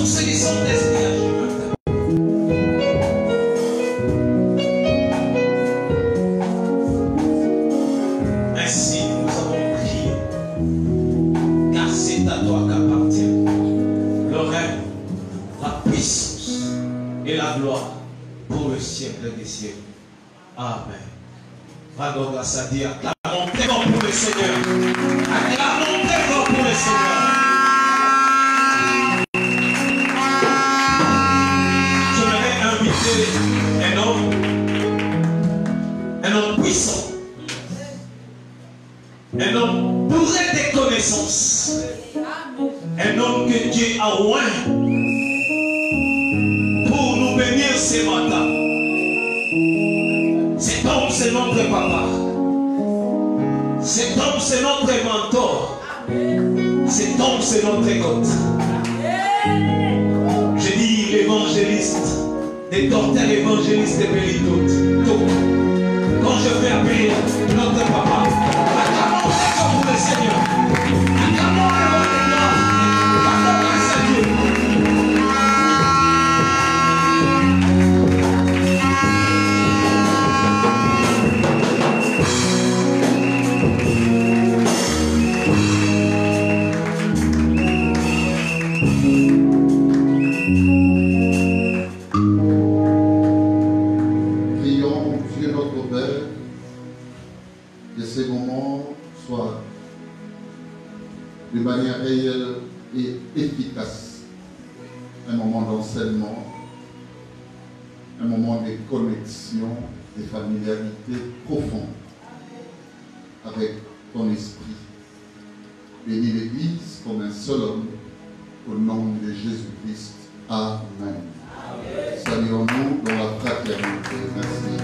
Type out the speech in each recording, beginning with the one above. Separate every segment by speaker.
Speaker 1: ceux qui sont destinés à Jésus. Ainsi, nous avons prié, car c'est à toi qu'appartient le règne, la puissance et la gloire pour le siècle des siècles. Amen. Rendons grâce à Dieu. Acclamons très fort pour le Seigneur. Acclamons très fort pour le Seigneur. J'aimerais inviter un homme puissant, un homme bourré de connaissances, un homme que Dieu a oint pour nous bénir ce matin. Cet homme, c'est notre papa. Cet homme, c'est notre mentor. Cet homme, c'est notre écoute. Je dis l'évangéliste, des docteurs évangélistes de Bélidoute. Quand je vais appeler notre papa, acclamons très pour le Seigneur. Acclamons le roi des gloires. Acclamons grâce à Dieu.
Speaker 2: De manière réelle et efficace, un moment d'enseignement, un moment de connexion, de familiarité profonde avec ton esprit. Bénis l'Église comme un seul homme, au nom de Jésus-Christ. Amen. Saluons-nous dans la fraternité. Merci.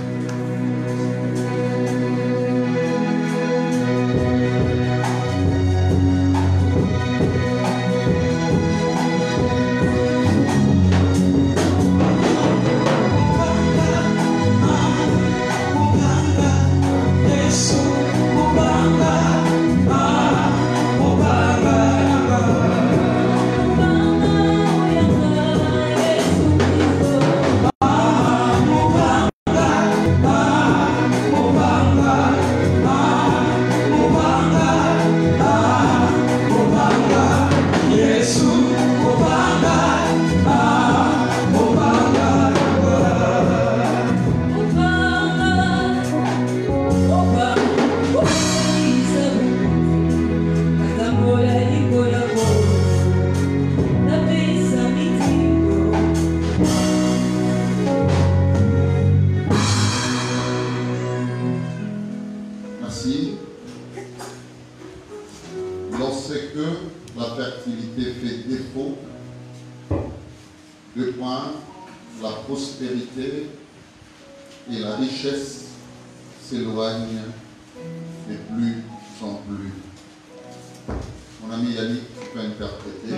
Speaker 2: Et la richesse s'éloigne de plus en plus. Mon ami Yannick, tu peux interpréter.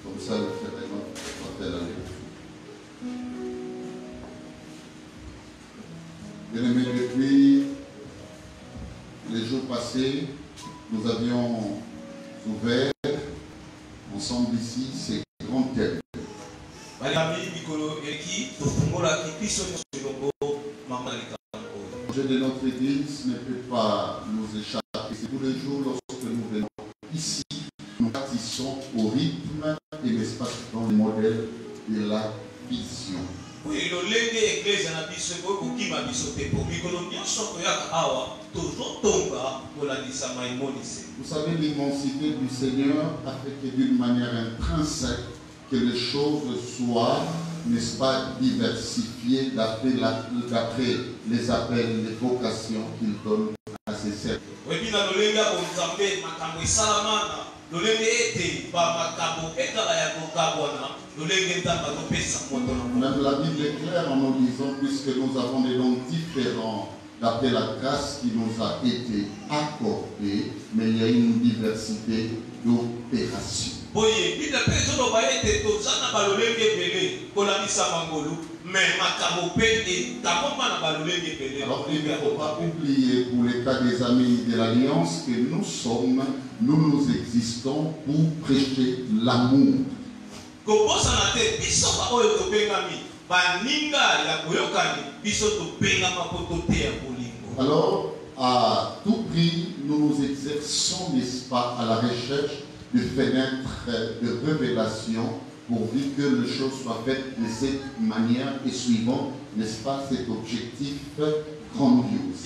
Speaker 2: Comme ça, le phénomène va faire la lecture. Bien-aimés, depuis les jours passés, nous avions ouvert ensemble ici ces grands thèmes. Le projet de notre Église ne peut pas nous échapper. C'est tous les jours lorsque nous venons ici, nous partissons au rythme et l'espace dans le modèle de la vision.
Speaker 1: Oui, le lenge église na biso ko kima biso te po mikolo nyonso koyaka awa tozotonga kolandisa maimonisi.
Speaker 2: Vous savez, l'immensité du Seigneur a fait que d'une manière intrinsèque que les choses soient, n'est-ce pas, diversifiées d'après les appels, les vocations qu'il donne à ses serviteurs.
Speaker 1: Oui, bien dans le lenge ko nzambe makambo salamana. Même la
Speaker 2: Bible est claire en nous disant, puisque nous avons des dons différents d'après la grâce qui nous a été accordée, mais il y a une diversité d'opérations. Alors il ne faut pas oublier pour les cas des amis de l'Alliance que nous existons pour prêcher l'amour. Alors, à tout prix, nous nous exerçons, n'est-ce pas, à la recherche de fenêtres de révélation pourvu que les choses soient faites de cette manière et suivant, n'est-ce pas, cet objectif grandiose.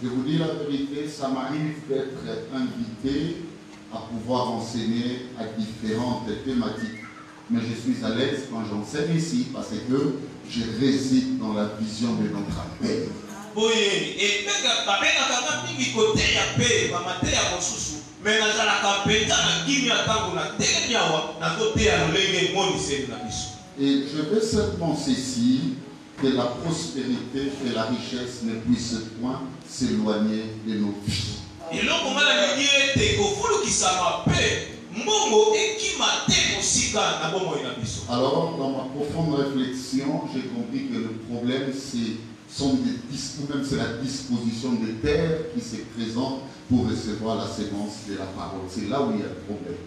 Speaker 2: Je vous dis la vérité, ça m'arrive d'être invité à pouvoir enseigner à différentes thématiques. Mais je suis à l'aise quand j'enseigne ici parce que je réside dans la vision de notre appel. Et je veux seulement ceci, que la prospérité et la richesse ne puissent point s'éloigner de nos vies. Alors, dans ma profonde réflexion, j'ai compris que le problème, c'est la disposition de terre qui se présente pour recevoir la sémence de la parole. C'est là où il y a le problème.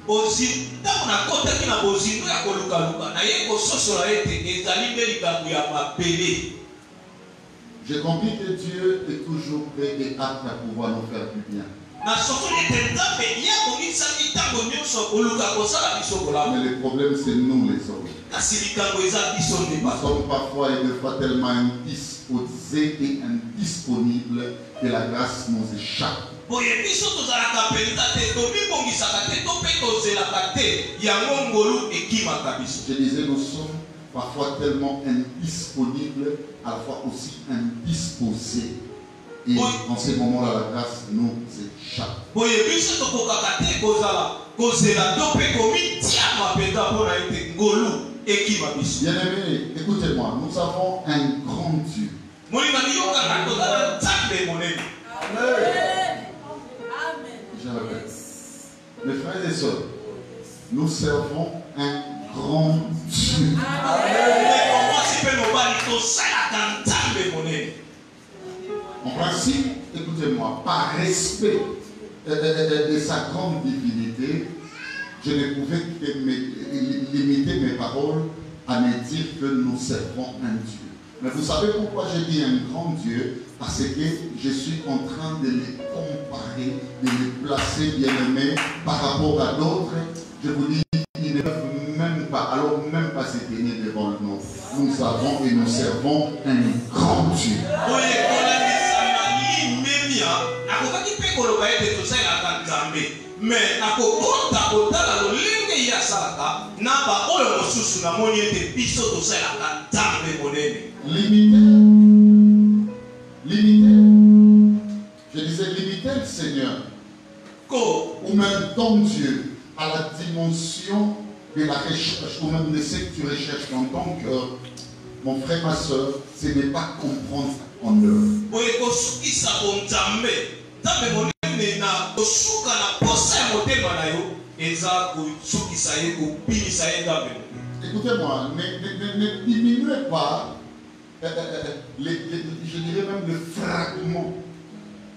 Speaker 2: J'ai compris que Dieu est toujours prêt et apte à pouvoir nous faire du bien. Mais le problème, c'est nous les hommes. Nous sommes parfois et des fois tellement indisposés et indisponibles que la grâce nous échappe. Je disais, nous sommes parfois tellement indisponibles, à la fois aussi indisposés. Et en ces moments-là, la grâce nous échappe. Bien-aimés, écoutez-moi, nous avons un grand Dieu. Je répète. Mes frères et sœurs, nous servons un grand Dieu. En principe, écoutez-moi, par respect de sa grande divinité, je ne pouvais que limiter mes paroles à me dire que nous servons un Dieu. Mais vous savez pourquoi j'ai dit un grand Dieu? Parce que je suis en train de les comparer, de les placer, bien-aimés, par rapport à d'autres. Je vous dis, ils ne peuvent même pas, alors même pas se tenir devant nous. Nous avons et nous servons un grand Dieu. Je disais limiter le Seigneur ou même ton Dieu à la dimension de la recherche ou même de ce que tu recherches dans ton cœur, mon frère, ma soeur, ce n'est pas comprendre en eux. Écoutez-moi, ne diminuez pas, je dirais même le fragment,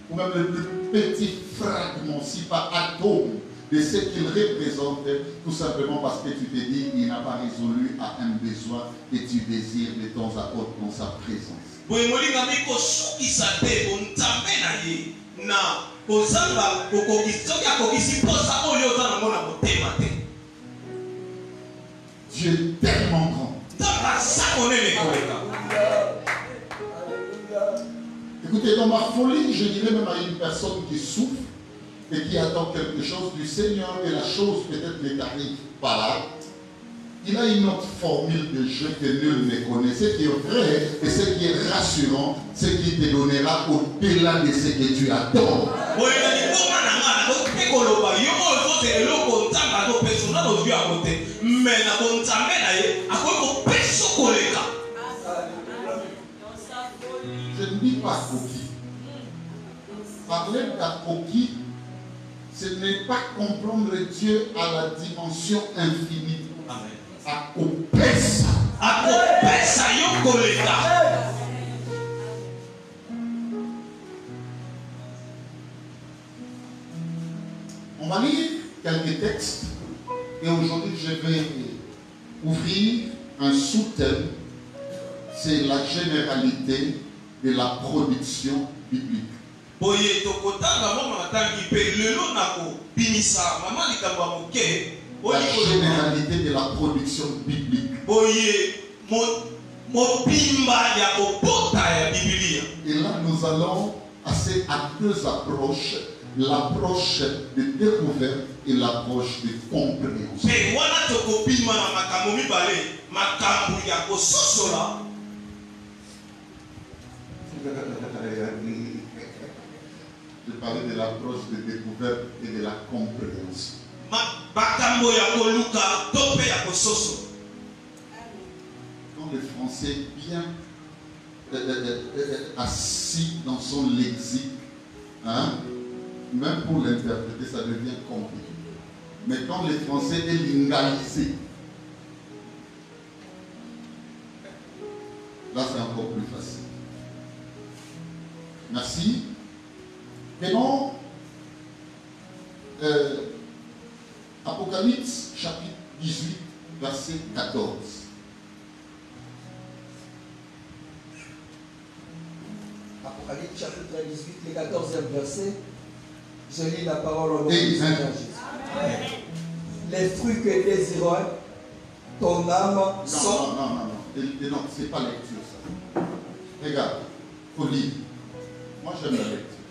Speaker 2: ou même le plus petit fragment, si pas atome, de ce qu'il représente, tout simplement parce que tu te dis qu'il n'a pas résolu à un besoin que tu désires de temps à autre dans sa présence. Dieu est tellement grand. Écoutez, dans ma folie, je dirais même à une personne qui souffre et qui attend quelque chose du Seigneur et la chose peut-être ne t'arrive pas là. Il a une autre formule de jeu que nul ne connaît. Ce qui est vrai et ce qui est rassurant, ce qui te donnera au-delà de ce que tu attends. Je ne dis pas coquille. Parler de la coquille ce n'est pas comprendre Dieu à la dimension infinie.
Speaker 1: Amen.
Speaker 2: À couper ça.
Speaker 1: À couper ça, yokoleka.
Speaker 2: On va lire quelques textes et aujourd'hui je vais ouvrir un sous-thème, c'est la généralité de la production biblique. La généralité de la production biblique. Et là nous allons passer à deux approches. L'approche de découverte et l'approche de compréhension. Je parlais de l'approche de découverte et de la compréhension. Quand le français bien assis dans son lexique, hein, même pour l'interpréter, ça devient compliqué. Mais quand le français est lingalisé, là c'est encore plus facile. Merci. Prenons Apocalypse chapitre 18, verset 14.
Speaker 3: Apocalypse chapitre 18, le 14e verset. Je lis la parole au nom du Seigneur Jésus. Les fruits que désirerait ton âme sont...
Speaker 2: Non, c'est pas lecture ça. Regarde, il faut lire. Moi j'aime la lecture.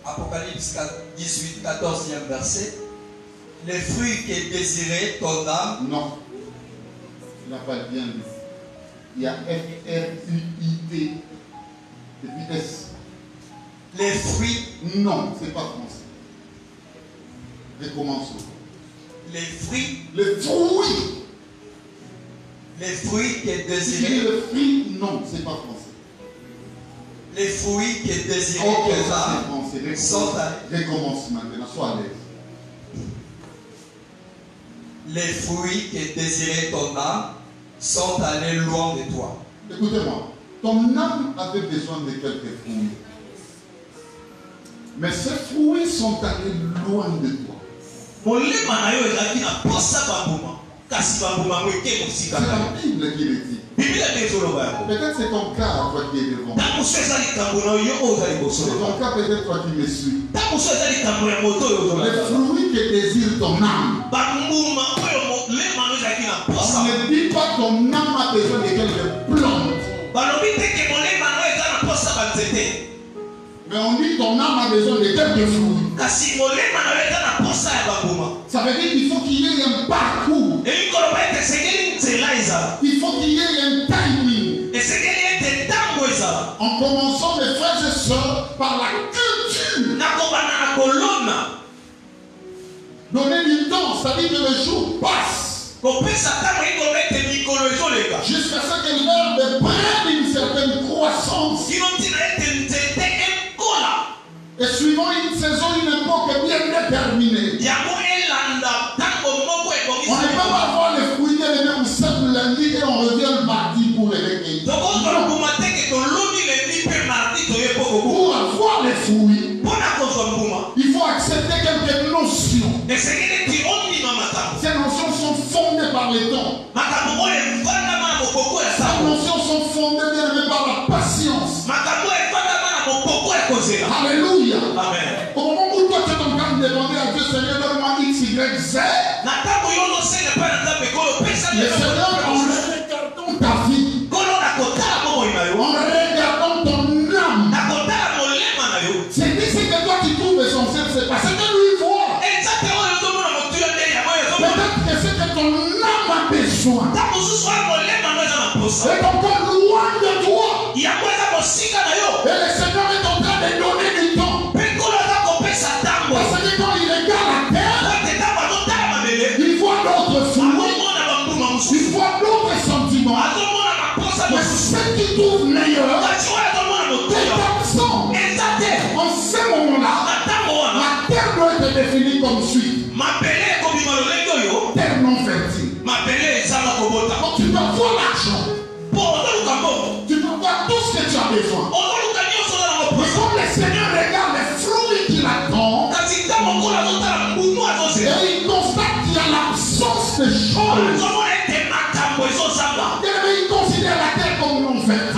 Speaker 3: Apocalypse 18, 14e verset. Les fruits que désirait ton âme...
Speaker 2: Non, il n'a pas bien lu. Il y a F-R-U-I-T et puis S.
Speaker 3: Les fruits...
Speaker 2: Non, c'est pas français. Recommençons.
Speaker 3: Les fruits.
Speaker 2: Les fruits.
Speaker 3: Les fruits que désirait.
Speaker 2: Le fruit, non, c'est pas français.
Speaker 3: Les fruits que désirait
Speaker 2: Ok,
Speaker 3: ton
Speaker 2: ça
Speaker 3: âme
Speaker 2: c'est français.
Speaker 3: sont
Speaker 2: Recommence maintenant, sois à l'aise.
Speaker 3: Les fruits que désirait ton âme sont allés loin de toi.
Speaker 2: Écoutez-moi, ton âme avait besoin de quelques fruits. Mais ces fruits sont allés loin de toi. C'est la Bible qui le dit. Peut-être c'est ton cas, toi qui es devant. C'est ton cas, peut-être toi qui me suis. Les fruits que désire ton âme. On ne dit pas ton âme a besoin de quelques plantes. Mais on dit ton âme a besoin de quelques fruits. Ça veut dire qu'il faut qu'il y ait un parcours. Il faut qu'il y ait un timing. En commençant, mes frères et sœurs, par la culture. Donner du temps, c'est-à-dire que le jour passe. Jusqu'à ce que l'herbe prenne une certaine croissance. Et suivant une saison, une époque bien déterminée. On ne peut pas avoir les fruits et les mêmes sèmes lundi et on revient le mardi pour les recueillir. Pour avoir les fruits, il faut accepter quelques notions. Ces notions sont fondées par les temps. Ces notions sont fondées bien aimées par la patience. Alléluia.
Speaker 1: Amen.
Speaker 2: Au moment où toi tu es en train de demander à Dieu, Seigneur, donne-moi X, Y, Z. Le Seigneur, en regardant ta vie, en regardant ton âme, c'est dit ce que toi tu trouves essentiel, c'est parce que lui voit. Peut-être que c'est que ton âme a besoin. C'est encore loin de toi. Et le Seigneur est en train de donner du temps. Parce que quand il regarde la terre, il voit d'autres fruits, il voit d'autres sentiments. Mais ce qu'il trouve meilleur est absent. En ce moment-là, la terre doit être définie comme Donc tu peux avoir l'argent. Tu peux avoir tout ce que tu as besoin. Mais quand le Seigneur regarde les fruits qu'il attend, et il constate qu'il y a l'absence de choses, il considère la terre comme non faite.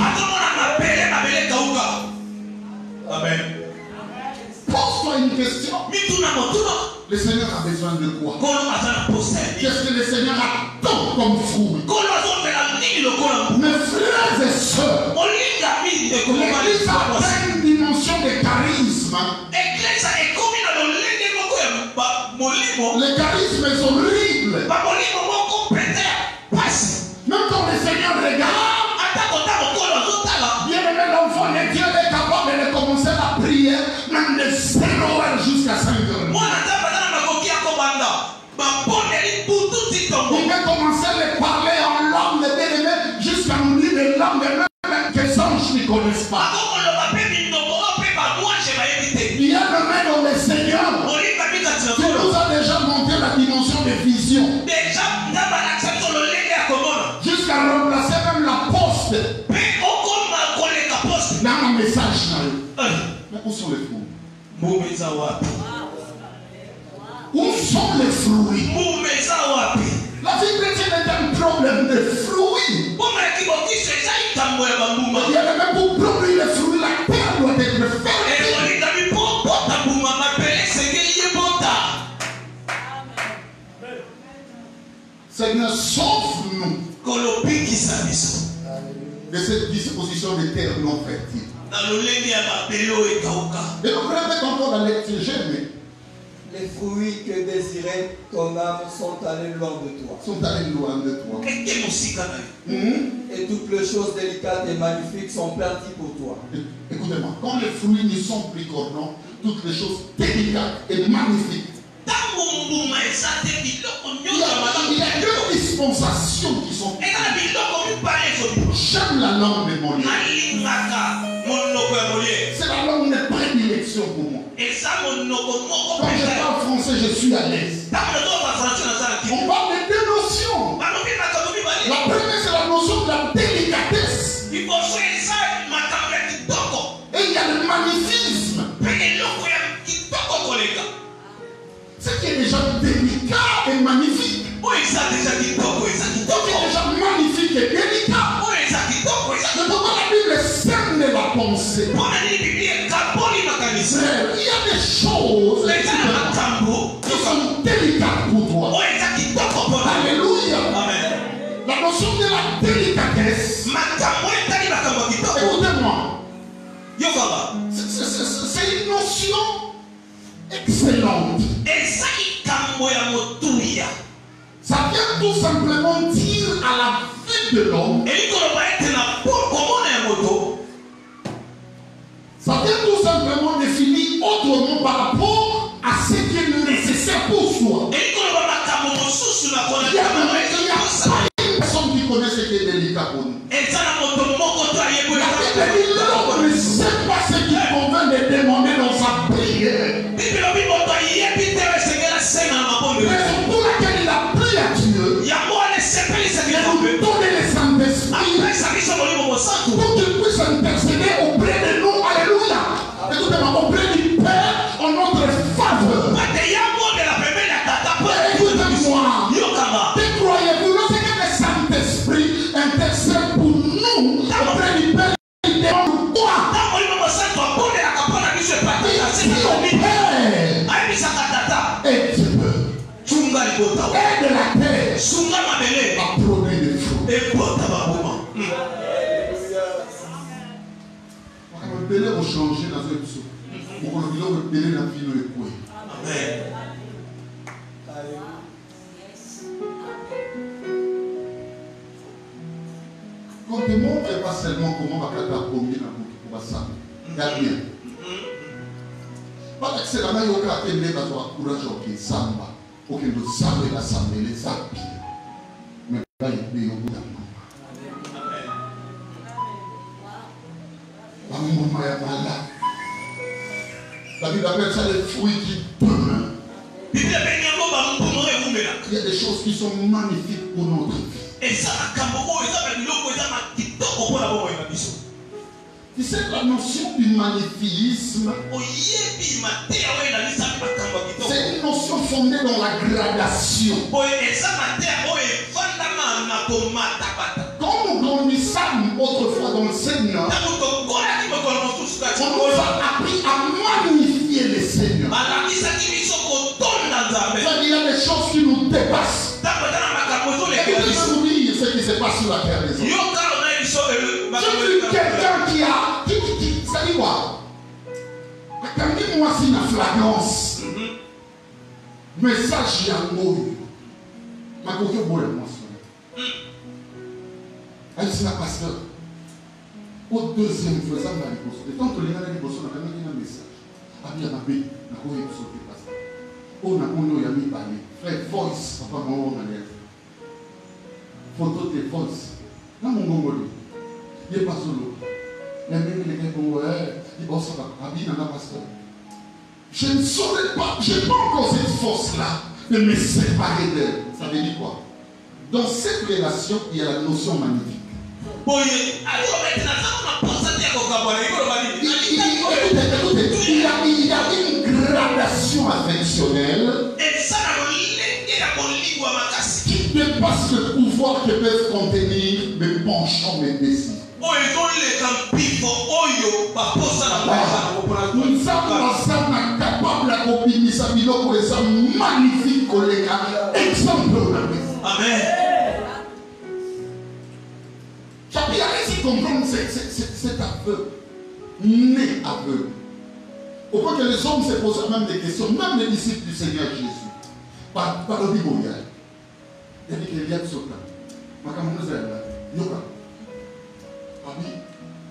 Speaker 1: Amen.
Speaker 2: Pose-toi une question. Le Seigneur a besoin de quoi? Qu'est-ce que le Seigneur attend comme fruit? Mes frères et sœurs, l'Église a une dimension de charisme. Le charisme est horrible. Même quand le Seigneur regarde, bien-aimé, l'enfant de Dieu est capable de commencer la prière même de 0 heure jusqu'à 5 heures. Il peut commencer à parler en langue de bien-aimé jusqu'à nous dire des langues même que les anges ne connaissent pas. Bien-aimé dans le Seigneur, tu nous as déjà montré la dimension de vision. Jusqu'à remplacer même la poste dans un message. Mais où sont les fruits? Où sont les fruits? La vie chrétienne est un problème de fruits. Il y a même pour produire les fruits, la terre doit être fertile. Seigneur, sauve-nous de cette disposition de terre non fertile. Et nous répétons encore dans l'exégèse.
Speaker 3: Les fruits que désirait ton âme sont allés loin de toi. Et toutes les choses délicates et magnifiques sont perdues pour toi.
Speaker 2: Écoutez-moi, quand les fruits ne sont plus cordons, toutes les choses délicates et magnifiques. Il y a deux dispensations qui sont. J'aime la langue de mon Dieu. C'est la langue de prédilection pour moi. Quand je parle français, je suis à l'aise. On parle de deux notions. La première, c'est la notion de la délicatesse. Et il y a le magnificisme. Ce qui est déjà délicat et magnifique. Ce qui est déjà magnifique et délicat. Mais pourquoi la Bible sème de la pensée? Il y a des choses qui sont délicates pour toi. Alléluia. La notion de la délicatesse. Écoutez-moi. C'est une notion excellente. Ça vient tout simplement dire à la vie de l'homme. Ça vient tout simplement définir autrement par rapport à ce qui est nécessaire pour soi. Il y a une personne qui connaît ce qui est délicat pour nous. La Bible dit l'homme ne sait pas ce qu'il convient de demander dans sa prière. Raison pour laquelle il a prié à Dieu. Il nous donne le Saint-Esprit pour qu'il puisse intercéder auprès de nous. Alléluia. Écoutez-moi, auprès du Père en notre faveur. Écoutez-moi. Décroyez-vous, lorsque le Saint-Esprit intercède pour nous auprès du Père, il demande quoi? Et Dieu aide la terre à produire des fruits. Le Pélé va changer dans un psaume. Pour que le Pélé n'a plus le coué. Amen. Quand tu montres pas seulement comment on va faire promis dans le ça. Regarde bien. Parce que c'est la main qui a été courage au Samba. Pour que nous savions l'assemblée, les appuis. Mais là, il est au bout d'un moment. La Bible appelle ça les fruits qui demeurent. Il y a des choses qui sont magnifiques pour notre vie. Tu sais, la notion du magnétisme, c'est une notion fondée dans la gradation. Quand nous grandissons autrefois dans le Seigneur, on nous a appris à magnifier le Seigneur. Il y a des choses qui nous dépassent. Et je vais vous dire ce qui se passe sur la terre des hommes. J'ai vu quelqu'un qui a... Ça dit quoi? Quand moi c'est une flagrance. Message y a un mot. Ma coquille au bout de moi. Elle c'est la pasteur. Au deuxième fois, ça m'a dit. Et tant que les gens ont dit, on a un message. Abi a mabé, na ko yé sauté pasteur. On a connu ya mi parler. Frère voice, papa maman on a l'air. Photo de voice. Dans mon gongoli. Il n'est pas solo. Il y a même les gars qui ont dit, bon, ça va, Abi n'a pas pasteur. Je ne saurais pas, je n'ai pas encore cette force-là de me séparer d'elle. Ça veut dire quoi? Dans cette relation, il y a la notion magnifique. Il y a une gradation affectionnelle qui dépasse le pouvoir que peuvent contenir mes penchants, mes désirs. Nous sommes capables de combiner pour les magnifiques collègues. Exemple.
Speaker 1: Amen.
Speaker 2: J'ai réussi à comprendre cet aveu, né aveu. Au point que les hommes se posent même des questions, même les disciples du Seigneur Jésus. Par le Bible, il y a dit qu'il y a de ce temps. Ma camarade est là.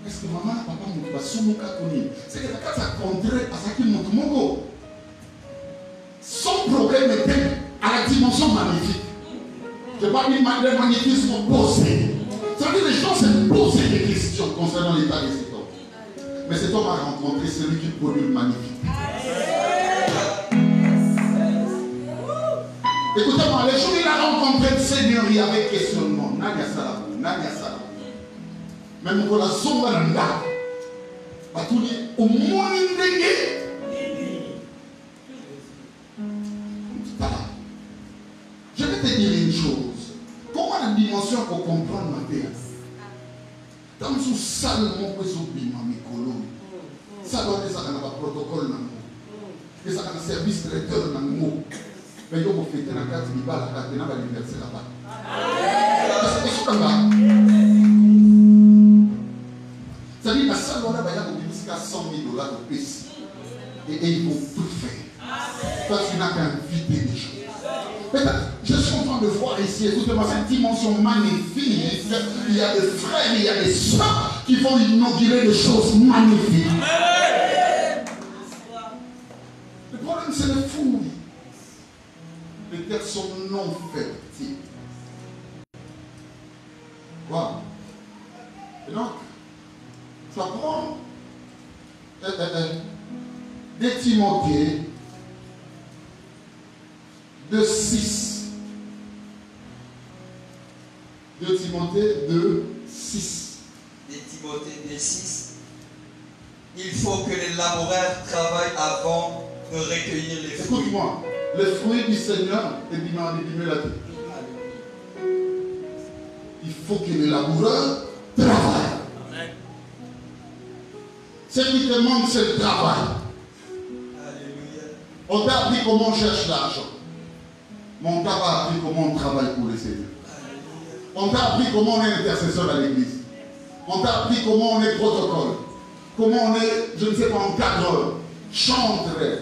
Speaker 2: Est-ce que maman, papa, mon papa, son c'est que quand ça contraire à ce qui monte mon go. Son problème était à la dimension magnifique. Je ne vais pas dire le magnétisme posé. Ça veut dire que les gens se posent des questions concernant l'état de cet homme. Mais cet homme a rencontré celui qui produit le magnifique. Écoutez-moi, les jours où il a rencontré le Seigneur, il y avait questionnement. Nadia Salamou, Nadia Salamou. Même pour la sombre là, au monde je vais te dire une chose. Comment la dimension pour comprendre ma vie? Dans ce salle, mon présobie, ma micolo. Ça doit être ça dans le protocole. Et ça dans le service traiteur dans le mot. Mais il faut fêter la carte qui va la carte de l'université là-bas. C'est comme ça. C'est-à-dire que la salle, on a jusqu'à 100 000 $ de PC. Et ils vont tout faire. Parce qu'il n'a qu'à inviter des gens. Je suis en train de voir ici, écoutez-moi, cette dimension magnifique. Il y a des frères, il y a des soeurs qui vont inaugurer des choses magnifiques. Le problème, c'est le fou. Les personnes non fertiles. Quoi? Et donc, ça prend des Timothée de 6. De Timothée de 6.
Speaker 3: De Timothée de 6. Il faut que les laboureurs travaillent avant de recueillir les fruits.
Speaker 2: Écoute-moi, les fruits du Seigneur est la terre. Il faut que les laboureurs travaillent. Ce qui te manque, c'est le travail.
Speaker 3: Alléluia.
Speaker 2: On t'a appris comment on cherche l'argent. Mais on t'a pas appris comment on travaille pour le Seigneur. On t'a appris comment on est intercesseur à l'église. On t'a appris comment on est protocole. Comment on est, je ne sais pas, encadreur, chanteur,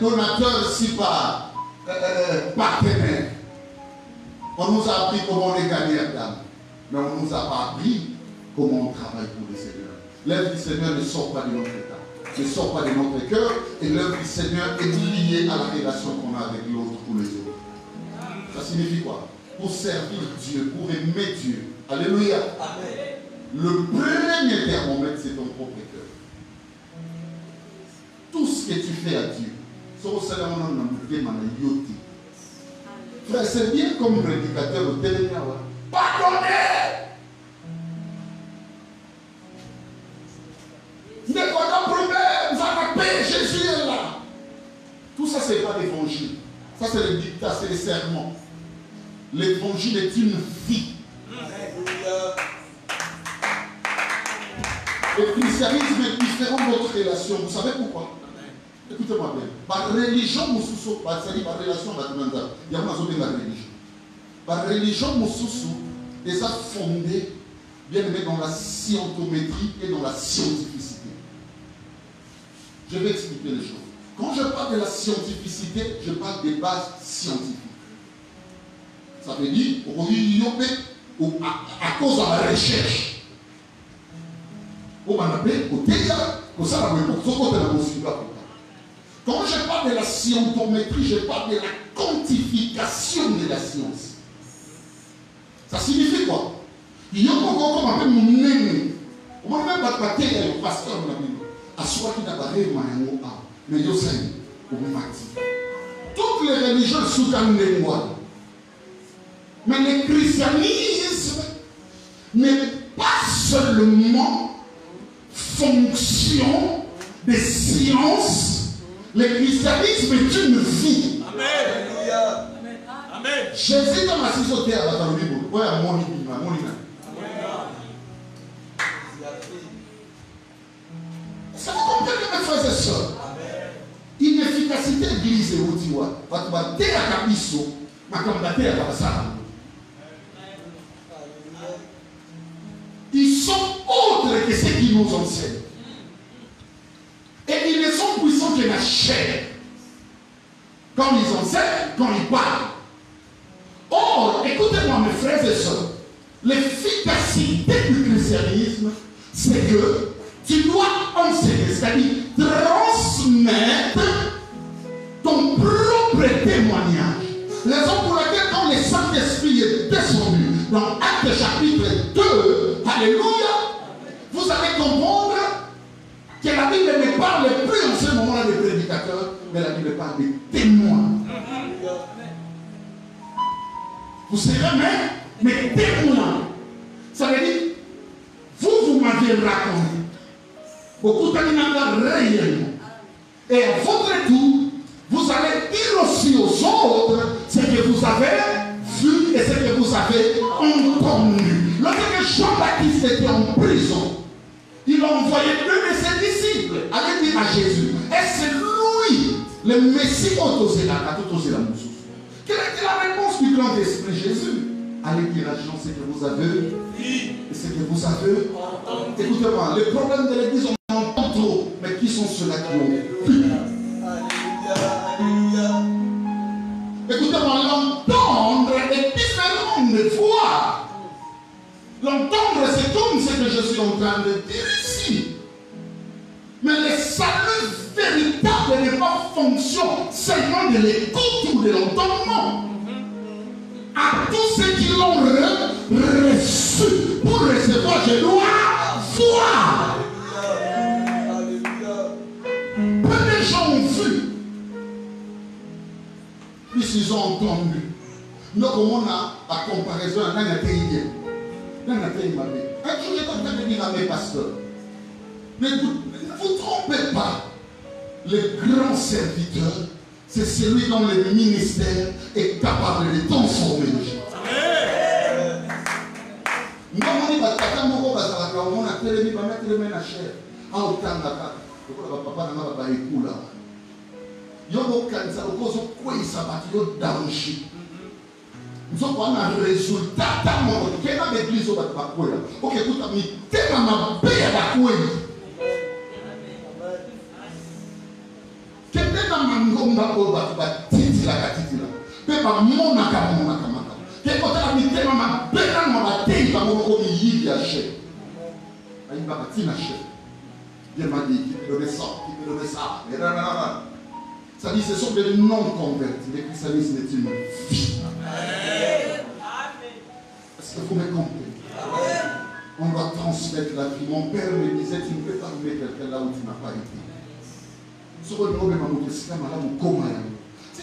Speaker 2: donateur, si pas, partenaire. On nous a appris comment on est gagnant d'âme. Mais on ne nous a pas appris comment on travaille pour le Seigneur. L'œuvre du Seigneur ne sort pas de notre état, ne sort pas de notre cœur, et l'œuvre du Seigneur est liée à la relation qu'on a avec l'autre ou les autres. Ça signifie quoi? Pour servir Dieu, pour aimer Dieu. Alléluia.
Speaker 3: Amen.
Speaker 2: Le premier thermomètre, c'est ton propre cœur. Tout ce que tu fais à Dieu, Frère, c'est bien comme prédicateur au téléphone. Pardonnez! Il n'y a pas de problème, ça va paix, Jésus est là. Tout ça, ce n'est pas l'évangile. Ça, c'est le dictat, c'est les sermons. L'évangile est une vie. Le christianisme est différent de notre relation. Vous savez pourquoi? Écoutez-moi bien. Par religion, c'est-à-dire par relation, il y a une religion. Par religion, est fondée, bien aimé, dans la scientométrie et dans la scientificité. Je vais expliquer les choses. Quand je parle de la scientificité, je parle des bases scientifiques. Ça veut dire, à cause de la recherche. Quand je parle de la scientométrie, je parle de la quantification de la science. Ça signifie quoi? Il y a encore comme un peu mon nez. On va même pas battre le pasteur de la Bible. À soi qui n'a pas réussi à mais yo sais, toutes les religions sont dans les mois. Mais le christianisme n'est pas seulement fonction des sciences. Le christianisme est une vie.
Speaker 1: Amen. Amen.
Speaker 2: Jésus dans la cisoté à la Bible. Ouais, à mon ça vous comprenez, mes frères et sœurs? Inefficacité de l'église et Otiwa. Ils sont autres que ceux qui nous enseignent. Et ils ne sont puissants que la chair. Quand ils enseignent, quand ils parlent. Or, écoutez-moi mes frères et sœurs, l'efficacité du christianisme, c'est que tu dois enseigner, c'est-à-dire transmettre ton propre témoignage. Raison pour laquelle quand le Saint-Esprit est descendu dans Actes chapitre 2, alléluia, vous allez comprendre que la Bible ne parle plus en ce moment-là des prédicateurs, mais la Bible parle des témoins. Vous serez même mes témoins. Ça veut dire, vous m'avez raconté. Beaucoup de réellement. Et à votre tour, vous allez dire aussi aux autres ce que vous avez vu et ce que vous avez entendu. Lorsque Jean-Baptiste était en prison, il a envoyé deux de ses disciples aller dire à Jésus, est-ce lui, le Messie Quelle était la réponse du grand esprit Jésus? Allez dire à Jean ce que vous avez vu et ce que vous avez entendu. Écoutez-moi, le problème de l'église, on entend trop, mais qui sont ceux-là qui ont vu? Écoutez-moi, l'entendre est différent de voir. L'entendre, c'est comme ce que je suis en train de dire ici. Mais le salut véritable n'est pas fonction seulement de l'écoute ou de l'entendement. À tous ceux qui l'ont reçu pour recevoir, je dois voir. Peu de gens ont vu. Puis ils ont entendu. Nous, comme on a à comparaison, un jour, j'étais en train de dire à mes pasteurs, ne vous trompez pas. Le grand serviteur, c'est celui dont le ministère est capable de transformer les gens. Nous, on a un résultat dans l'église. Ok, écoute, ça dit, ce sont des non-convertis. Le christianisme est une vie. Est-ce que vous me comprenez? On doit transmettre la vie. Mon père me disait, tu ne peux pas mettre quelqu'un là où tu n'as pas été. Si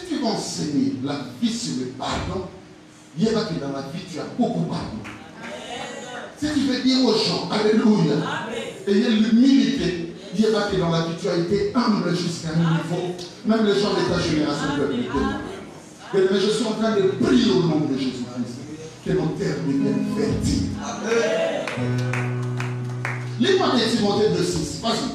Speaker 2: tu enseigner la vie sur le pardon, il y a que dans la vie, tu as beaucoup de pardon. Ce qui veut dire aux gens, alléluia, et il y a l'humilité, il y a que dans la vie, tu as été humble jusqu'à un niveau, même les gens de ta génération peuvent le témoigner. Mais je suis en train de prier au nom de Jésus-Christ, que nos terres deviennent fertiles. Lis-moi des Timothée 2:6, vas-y.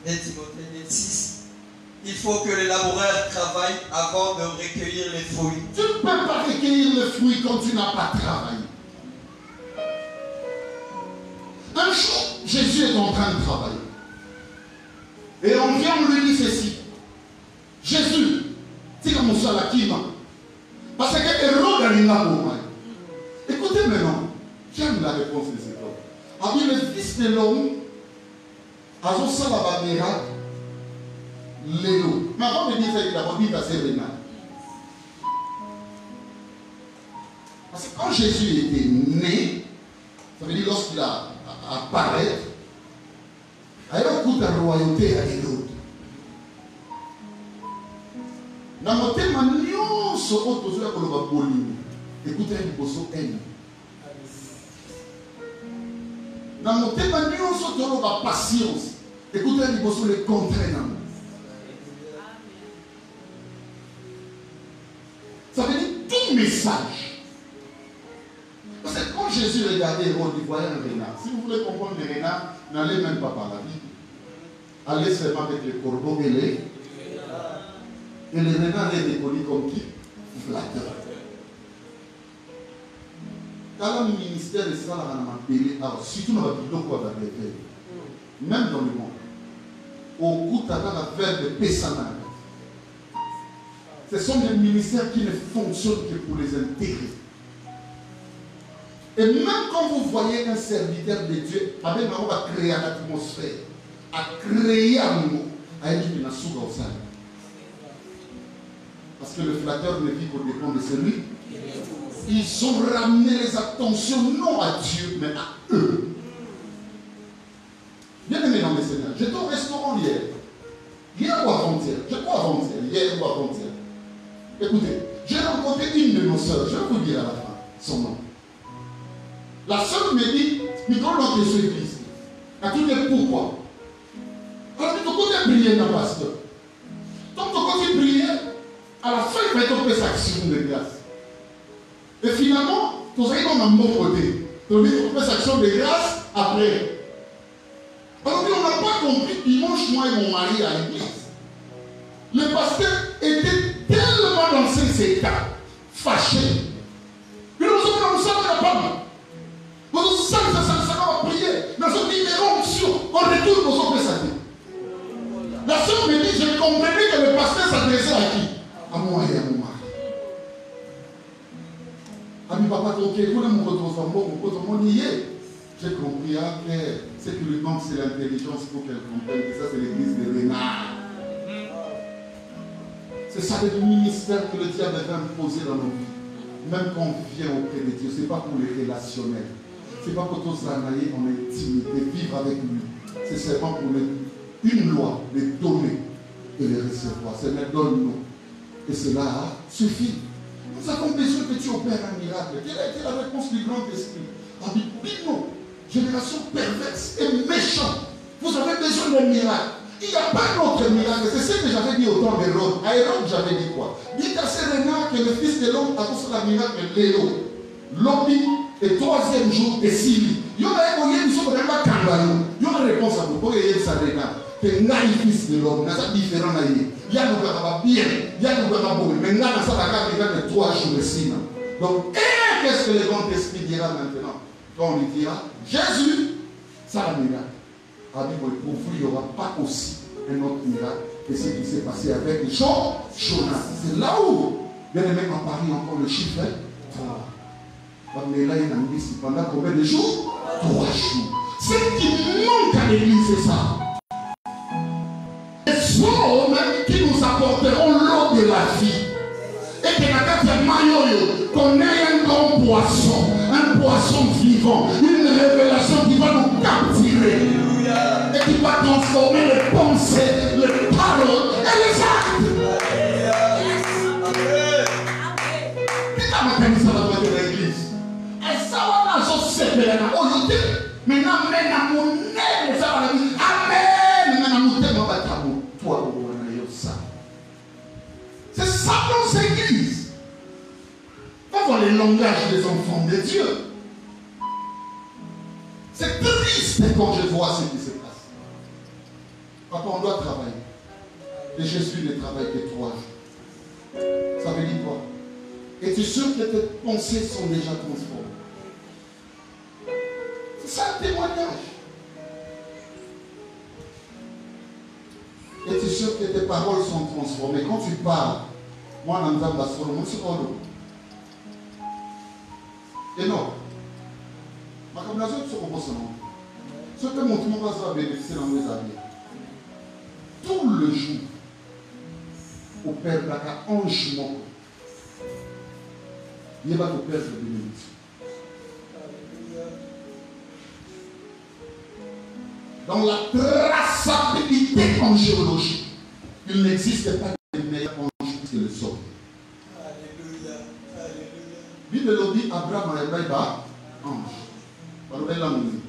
Speaker 3: Et Timothée 2:6. Il faut que les laboureurs travaillent avant de recueillir les fruits.
Speaker 2: Tu ne peux pas recueillir les fruits quand tu n'as pas travaillé. Un jour, Jésus est en train de travailler. Et on vient, on lui dit ceci. Jésus, c'est comme ça la kima. Parce que Hérode a l'ingabo. Écoutez maintenant, j'aime la réponse de cet homme. Ah bien, le fils de l'homme, a ça la miracle. Léo. Mais avant de dire ça, il a dit à Séréna. Parce que quand Jésus était né, ça veut dire lorsqu'il a apparu, il y a un coup de royauté à Hérode. Dans mon thème, nous sommes tous les gens. Écoutez, nous sommes haine. Dans mon thème, nous sommes tous la patience. Écoutez, nous sommes les contraints. Ça veut dire tout message. Parce que quand Jésus regardait Hérode, il voyait un renard. Si vous voulez comprendre les renards, n'allez même pas par la Bible. Allez seulement avec les corbeaux et les renards est déconnu comme qui? Flatteur. Quand le ministère est ça, on a appelé, surtout dans la Bible, même dans le monde, au coup de la verbe de Pessana. Ce sont des ministères qui ne fonctionnent que pour les intérêts. Et même quand vous voyez un serviteur de Dieu, avec un va créer l'atmosphère, à créer un mot, à être une souga au sein. Parce que le flatteur ne vit qu'au dépend de celui. Ils ont ramené les attentions non à Dieu, mais à eux. Bien aimé dans mes seigneurs, j'étais au restaurant hier. Hier ou avant-hier? Je crois avant-hier. Hier ou avant-hier. Écoutez, j'ai rencontré une de nos sœurs, je vais vous dire à la fin son nom. La sœur me dit, Nicolas, notre église. Elle dit, mais pourquoi? Alors, tu peux prier dans le pasteur. Donc, tu peux prier, à la fin, il va être sa action de grâce. Et finalement, tu vas dans un bon côté. Tu vas faire action de grâce après. Alors, on n'a pas compris, dimanche, moi et mon mari à l'église. Le pasteur était tellement dans ces états, fâché. Que nous sommes dans le sang de la pomme. Nous sommes ça va prier. Nous sommes libérés on retourne nos hommes de la sœur me dit, je comprenais que le pasteur s'adressait à qui? À moi et à mon mari. Ami papa, ok, vous n'avez pas mon j'ai compris que ce qui lui manque, c'est l'intelligence pour qu'elle comprenne que ça, c'est l'église de renards. C'est ça le ministère que le diable avait imposé dans nos vies. Même quand on vient auprès de Dieu, ce n'est pas pour les relationnels. Ce n'est pas pour tous s'anailler en intimité, vivre avec lui. C'est seulement pour une loi, les donner et les recevoir. Seigneur, donne-nous. Et cela suffit. Nous avons besoin que tu opères un miracle. Quelle a été la réponse du grand esprit? On dit, non, génération perverse et méchante. Vous avez besoin d'un miracle. Il n'y a pas d'autre miracle. C'est ce que j'avais dit au temps d'Hérode. À Hérode, j'avais dit quoi? Dites à ces renards que le fils de l'homme a poussé la miracle de Léo. L'homme et troisième jour de Syrie. Il y a une réponse à vous. Pour que ça renard. Que le fils de l'homme, c'est différent. Il y a un bien, il y a un bon. Mais là, ça va de 3 jours de Syrie. Donc, qu'est-ce que le grand esprit dira maintenant? Quand on lui dira, Jésus, ça va miracle. Pour vous, il n'y aura pas aussi un autre miracle que ce qui s'est passé avec Jonas. C'est là où, bien aimé, en Paris, encore le chiffre 3. Mais là, il y a un ici pendant combien de jours? 3 jours. Ce qui manque à l'église, c'est ça. Les hommes qui nous apporteront l'eau de la vie. Et que la carte maillot, qu'on ait un grand poisson, un poisson vivant, une révélation qui va nous captiver et qui va transformer les pensées, les paroles et les actes. Ça va être l'église. Et ça va nous séparer. Maintenant, c'est ça dans l'église. Va voir les langages des enfants de Dieu. C'est triste quand je vois ce qui se passe. Papa, on doit travailler. Et Jésus ne travaille que 3 jours. Ça veut dire quoi? Et tu es sûr que tes pensées sont déjà transformées. C'est ça le témoignage. Et tu es sûr que tes paroles sont transformées. Quand tu parles, moi, je n'entends pas Solomon, c'est quoi l'eau? Et non. Ma combinaison, tu comprends ce nom. Ce que mon tout va bénéficier dans mes amis. Tout le jour, au Père Baka, ange mon. Il va te perdre de bénédiction. Dans la traçabilité angéologique, il n'existe pas de meilleur ange que le sol. Alléluia. Bible le dit, Abraham a été ange. Par le langue.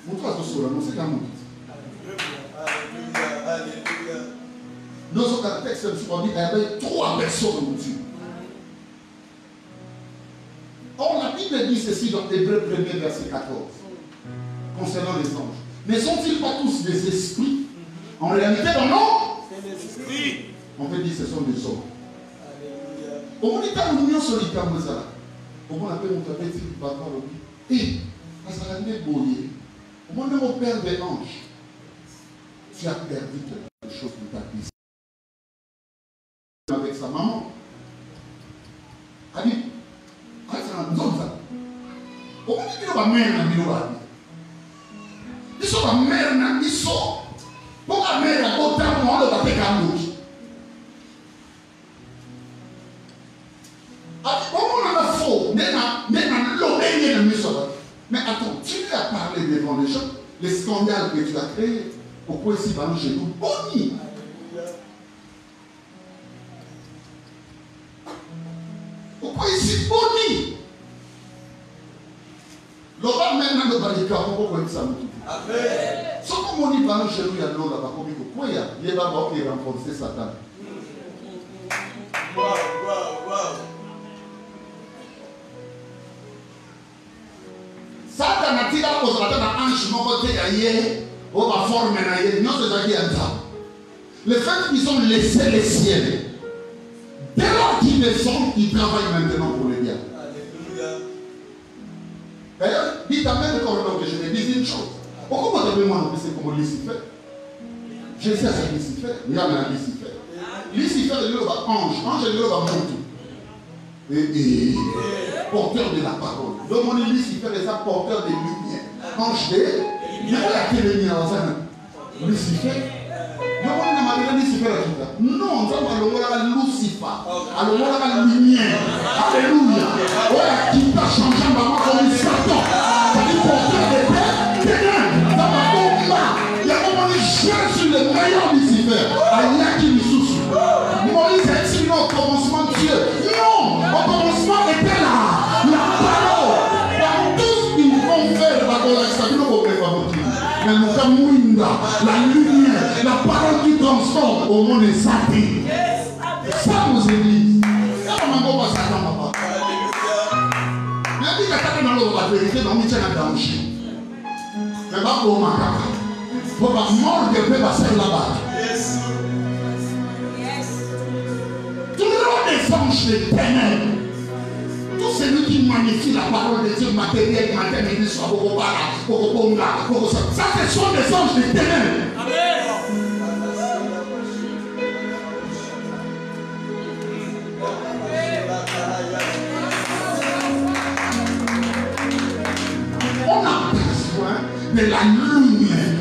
Speaker 2: Mon toi, c'est non, c'est comme Alléluia. Nous autres textes, on dit, il y avait 3 personnes au Dieu. Or, la Bible dit ceci dans Hébreux 1er, verset 14, concernant les anges. Ne sont-ils pas tous des esprits? En réalité, non. C'est des esprits. On peut dire que ce sont des hommes. Au moins, il y a une union solitaire. Au moins, on appelle mon tapé, il va voir le et, à sa année boyer, au moins, mon père des anges, tu as perdu quelque chose de ta vie. Avec sa maman. Elle dit, ils sont la mère, ils sont pour la mère à côté de moi, le bateau camoufle. Mais attends, tu lui as parlé devant les gens, les scandales que tu as créés. Pourquoi ici, par chez nous, boni? Pourquoi ici, boni? L'oral maintenant de Barika, pourquoi ça me dit? Ce qu'on dit par chez nous, il y a l'eau là-bas, comme il y a là-bas qui renforcer Satan. Wow. Satan a tiré la cause à hanche, mon côté ailleurs, on va former ailleurs, non c'est ça qui est ça. Le fait qu'ils ont laissé les ciels, dès lors qu'ils descendent, ils travaillent maintenant pour les biens. D'ailleurs, dites à même que je te dis une chose. Pourquoi vous avez moi c'est comme Lucifer? Je sais c'est Lucifer, il y a un Lucifer. Lucifer est le ange, ange est le monte. Et porteur de la parole. Donc mon Lucifer est ça porteur de lumière. Ange de lumière. Il y a lumière dans Lucifer. Donc on a demandé Lucifer à tout ça. Non, ça va le Lucifer. Alors on a la lumière. Alléluia. Voilà qui t'a changé maman comme Satan. C'est porteur de ténèbres. Ça va combat. Il y a comment il cherche sur le meilleur Lucifer. Aïe qui nous soucie. Moïse a dit non au commencement de Dieu. Non, au commencement était là. La parole. Dans tout ce qu'ils vont faire, mais nous sommes la lumière, la parole qui transforme au monde est saté. Ça nous églises. Ça on va pas Satan, papa. Mais dit que dans la vérité, dans le danger. Mais pas pour ma caca. Pour ma mort de paix va se là-bas. Tout le monde des anges des ténèbres. Tout celui qui magnifie la parole de Dieu matérielle, matérielle, soit ça, ce sont des anges des ténèbres. On a besoin de la lumière.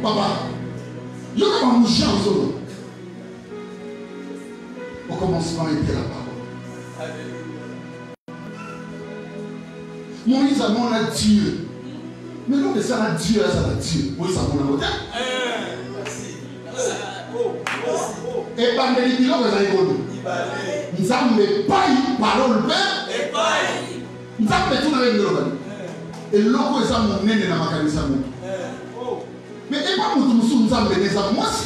Speaker 2: Papa, il y a un moucher en zone. Au commencement était la parole. Moïse a mon Dieu. Mais non, mais ça va Dieu, ça va Dieu. Moïse a mon Dieu. Et par les bilans, vous avez dit, nous avons pas eu parole père. Nous avons tout dans le et l'eau est à mon nez dans ma carrière. Mais et pas nous avons des amis. Moi aussi.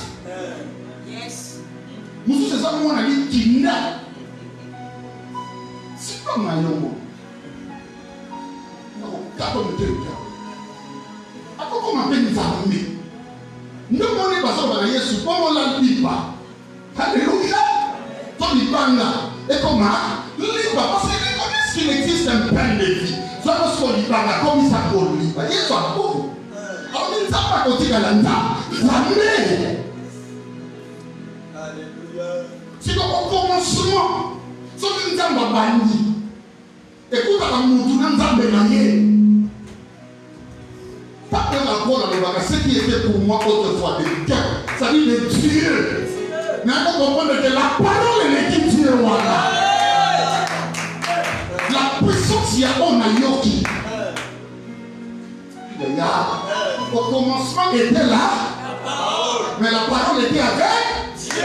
Speaker 2: Nous sommes des amis qui n'a. C'est pas mal. Comment on appelle les amis? Nous sommes pas sur la Yesu, comment on l'a dit pas? Alléluia! Ton libanga. Et comment? Liba, parce qu'il existe un pain de vie. Soit parce qu'on libanga, comme il s'appelle liba. Il est pas beau. Alors, il ne s'est pas côté à l'anda. Jamais. Alléluia. C'est comme au commencement. Sauf que nous avons bandi. Écoute, à la moutou, nous avons béni. Pas que la parole dans le bagage, ce qui était pour moi autrefois des cœurs, ça dit de Dieu. Mais il faut comprendre que la parole est qui Dieu. Voilà. La puissance, il y a on a yoki. Au commencement était là, mais la parole était avec Dieu.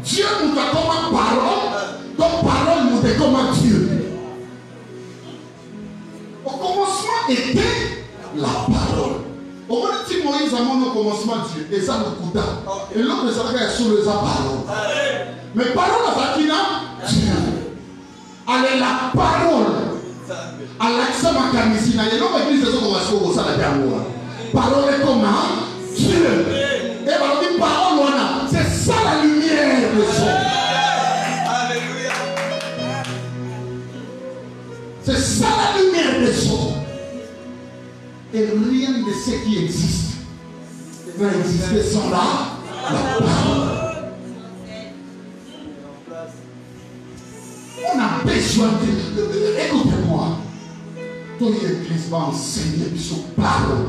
Speaker 2: Dieu nous a comme parole, donc parole nous est comme Dieu. Au commencement était la parole. Au moins, si Moïse a mon commencement Dieu, et ça nous coûta. Et l'autre, ça va être sur le parole. Mais parole à Fakina, Dieu. Allez, la parole. À l'accent ma camisina, et l'autre église, c'est ce qu'on va se faire au salaire d'amour. Parole est comment Dieu. Et on dit parole, c'est ça la lumière de son. Alléluia. C'est ça la lumière de son. Et rien de ce qui existe va exister sans la parole. On a besoin de... Écoutez-moi. Ton église va enseigner sur parole.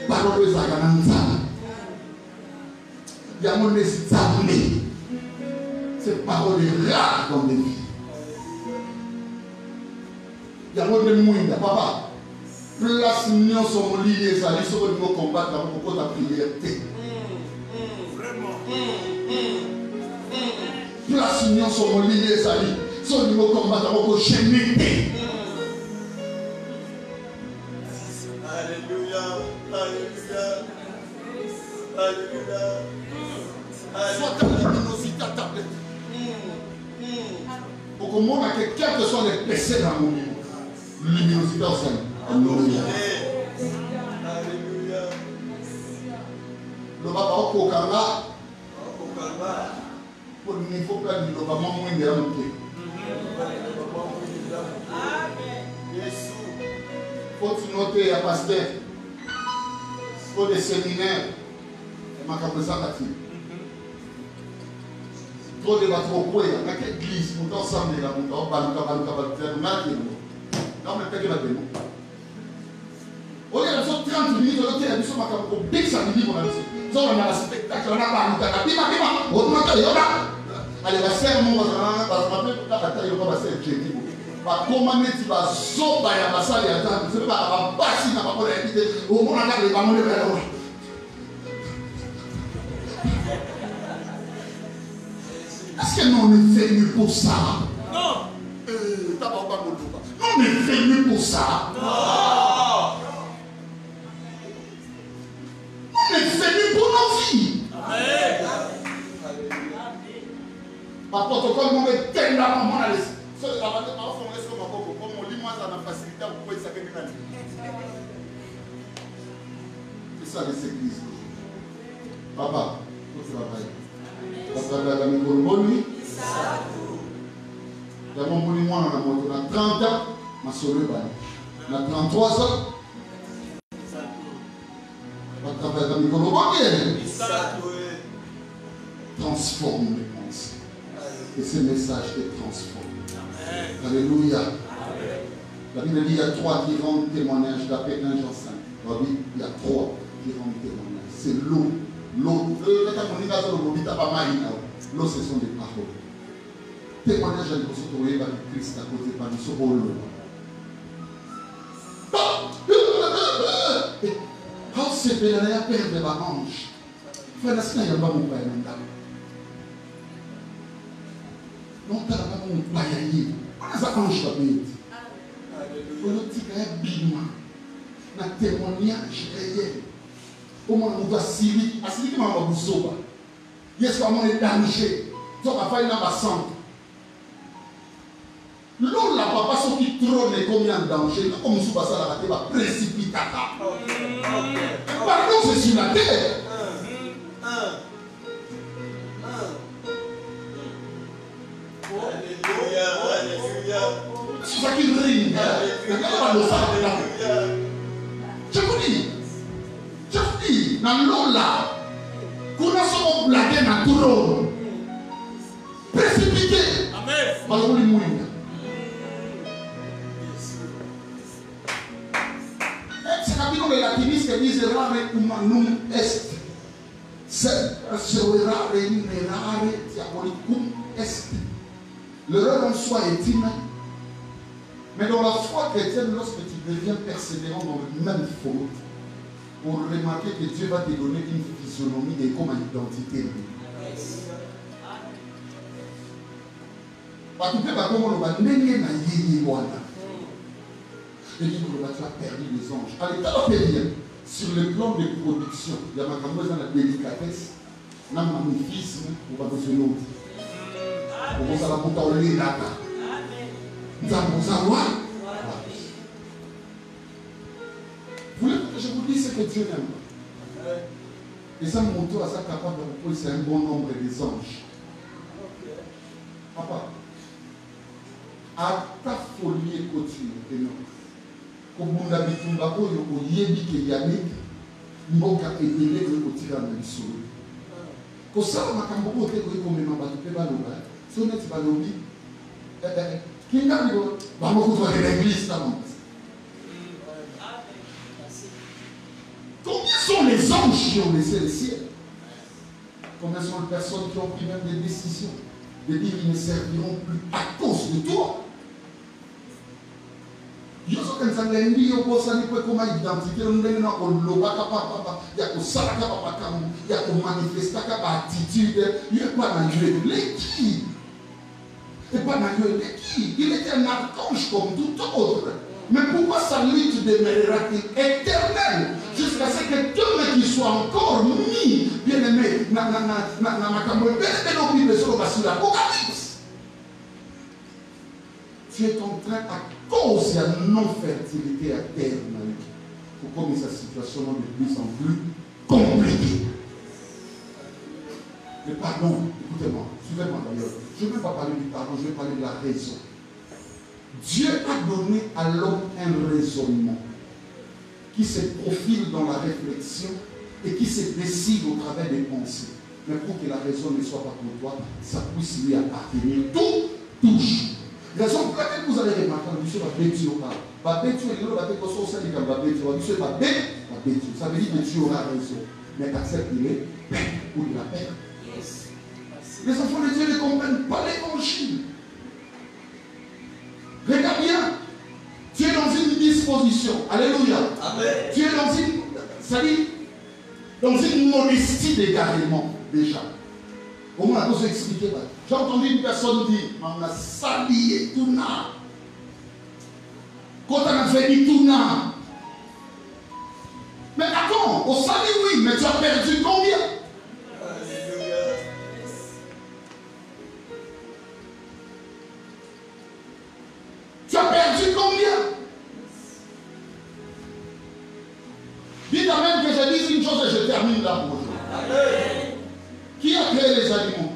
Speaker 2: Parole de Zagananza. Il y a mon examen. Cette parole est rare dans les vies. Il y a mon demouinda, papa. Place nous sommes liés à l'issue de nos combats dans beaucoup de prière. Vraiment. Place nous sommes liés à l'issue de nos combats dans beaucoup de génétique. Alléluia. Alléluia. Alléluia. Soit ta luminosité à ta tête. Pour que moi, quel que soit les péchés dans mon niveau, luminosité au sein. Alléluia. Alléluia. Le papa au Kokanga. Pour le niveau plein de l'obama moins de l'amitié. Faut noter à pasteur. Faut des séminaires. Et ma capacité. Trop de bateaux pour y a une église. Pour t'ensemble là, pour t'ensemble. Non, mais peut-être que la démon. On est à 30 minutes, on est à 10 minutes, on est à 10 minutes, on a un spectacle, on a un bima, on a un allez, va faire mon bataille, on va faire Jésus. Va commander, tu vas sauter à la salle et attendre. C'est pas passer dans ma parole et au moins, on a les ballons de verre. Est-ce que nous on est venus pour ça? Non. On est venu pour ça. Non. On est venu pour nos vies. Amen. Par protocole, on est tellement à l'aise. C'est ça les églises. Papa, tu travailles. Papa, la micro-bonne. D'abord, moi, on a 30 ans, ma soeur, on a 33 ans. On travaille dans le micro-bonne. Transforme les pensées. Et ce message te transforme. Alléluia. La Bible dit qu'il y a 3 qui rendent témoignage d'après 1 Jean 5. Il y a 3 qui rendent témoignage. C'est l'eau. L'eau, ce sont des paroles. témoignage à l'école de Christ à côté de nous, ce rôle. Quand c'est fait, il y a peur de l'ange. Frère, il n'y a pas mon père. Non, tu n'as pas mon père. On a un ange comme il dit. On a dit qu'il y a un bima. Un témoignage réel. Comment on va Syrie? À Syrie, comment on va vous sauver? Yes, comment on est danger. Donc, on va faire une ambassade. L'eau là, papa, ceux qui trônent combien de danger, comme nous sommes passés à la terre, va précipiter. Pardon, c'est sur la terre. C'est ça qui rime. Je vous dis, dans l'eau là, qu'on a son blagué dans tout l'eau. Précipité. Amen. C'est capito les latinistes qui disent rare humanum est. C'est rare diabolicum est. L'erreur en soi est humaine. Mais dans la foi chrétienne, lorsque tu deviens persévérant dans le même faute, pour remarquer que Dieu va te donner une physionomie et comme une identité. Parce que tu as perdu les anges. Allez, tu as perdu sur le plan de production. Il y a ma la délicatesse, la magnificisme, on va nous faire l'autre. On va la monter au lait là-bas. Nous allons savoir. Vous voulez que je vous dise ce que Dieu aime? Et ça, mon tour, ça capable de vous c'est un bon nombre des anges. Papa, à ta folie et couture, que non. Comme on a dit, on va dire que Yébi qui est Yannick, nous avons été élevés pour tirer dans le sol. Quand ça, on a beaucoup de choses comme on va faire dans le bas. Si on est dans le bas, qui est dans le bas, on va faire l'église. Combien sont les anges qui ont laissé le ciel? Combien sont les personnes qui ont pris même des décisions de dire qu'ils ne serviront plus à cause de toi? Je sais que ça n'a pas été comme identité, il y a manifester attitude, il n'y a pas d'anglais. Les qui? Et pas d'anglais, les qui? Il était un archange comme tout autre. Mais pourquoi sa lutte demeurera-t-il éternelle jusqu'à ce que Dieu qui soit encore mis, bien aimé, tu es en train, à cause de la non-fertilité à terre, pour comme sa situation de plus en plus compliquée. Le pardon, écoutez-moi, suivez-moi d'ailleurs. Je ne vais pas parler du pardon, je vais parler de la raison. Dieu a donné à l'homme un raisonnement qui se profile dans la réflexion et qui se décide au travers des pensées. Mais pour que la raison ne soit pas pour toi, ça puisse lui appartenir. Tout touche. Raison pour laquelle vous allez remarquer que Dieu va bêtir au cas. Va bêtir, il va bêtir au sens où il va bêtir. Ça veut dire que Dieu aura raison. Mais accepte qu'il est ou il la perd. Les enfants de Dieu ne comprennent pas l'évangile. Regarde bien, tu es dans une disposition. Alléluia. Amen. Tu es dans une, dans une modestie d'égarement déjà. Comment on a tous expliqué? J'ai entendu une personne dire, on a sali et tout na. Quand on a fait du tout na. Mais attends, au sali oui, mais tu as perdu combien? Tu as perdu combien? Dites amen que je dise une chose et je termine là pour aujourd'hui. Qui a créé les animaux?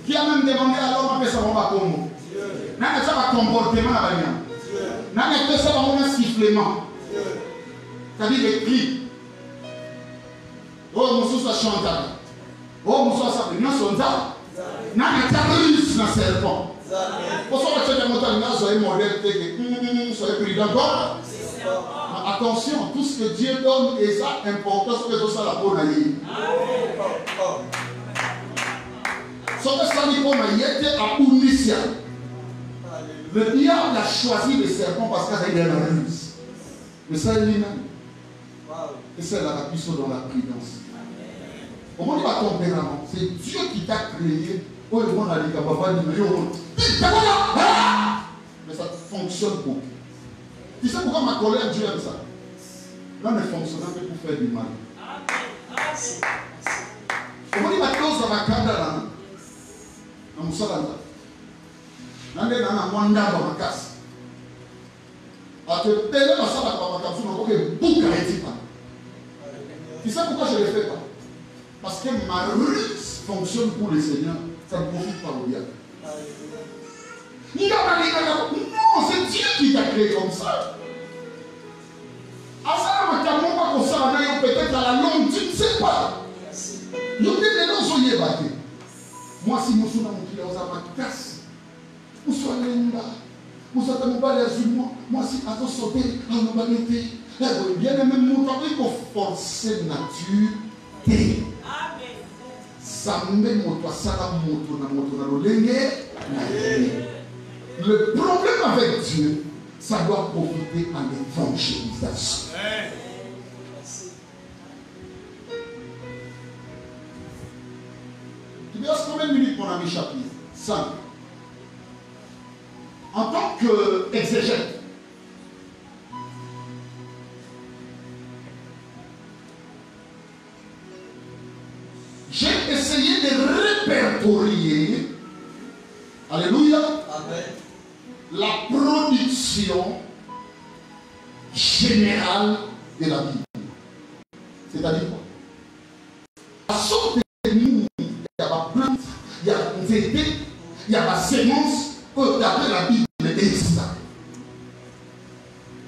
Speaker 2: Qui a même demandé à l'homme à faire ça va comment? N'a pas ça va comportement à la vie. N'a pas ça va un sifflement. C'est-à-dire des cris. Oh, mon sous ça chante. Oh, mon sous ça fait bien son temps. N'a pas russe dans serpent. Pour ça, on va te montrer soyez modèle, soyez prudent. Attention, tout ce que Dieu donne est ça important, c'est que ça la bonne année. Le diable a choisi le serpent parce qu'il est la ruse. Mais ça, il est même. Et c'est la puissance dans la prudence. Comment il va tempérament? C'est Dieu qui t'a créé. Mais ça fonctionne beaucoup. Tu sais pourquoi ma colère, Dieu aime ça? Là, ne fonctionne pas pour faire du mal. Comment il va cause dans ma cadre là? Dans mon salon. Dans les dans mon dans ma casse. À te payer ma salle à ma casse, on va bouger pas. Tu sais pourquoi je ne le fais pas? Parce que ma ruse fonctionne pour le Seigneur. Ça ne profite pas au diable. Non, c'est Dieu qui t'a créé comme ça. Peut-être à la longue, tu ne sais pas. Moi, si je suis dans mon client, je casse. Je suis là. Je suis là. Moi, si je suis sauté, je suis bien même mon temps, il faut forcer nature. Le problème avec Dieu, ça doit profiter à l'évangélisation. Tu me laisses combien de minutes, mon ami chapitre 5. En tant qu'exégète, j'ai essayé de répertorier, alléluia, amen, la production générale de la Bible. C'est-à-dire quoi? À chaque nous, il y a la plante, il y a la vérité, il y a la sémence, que d'après la Bible est ça.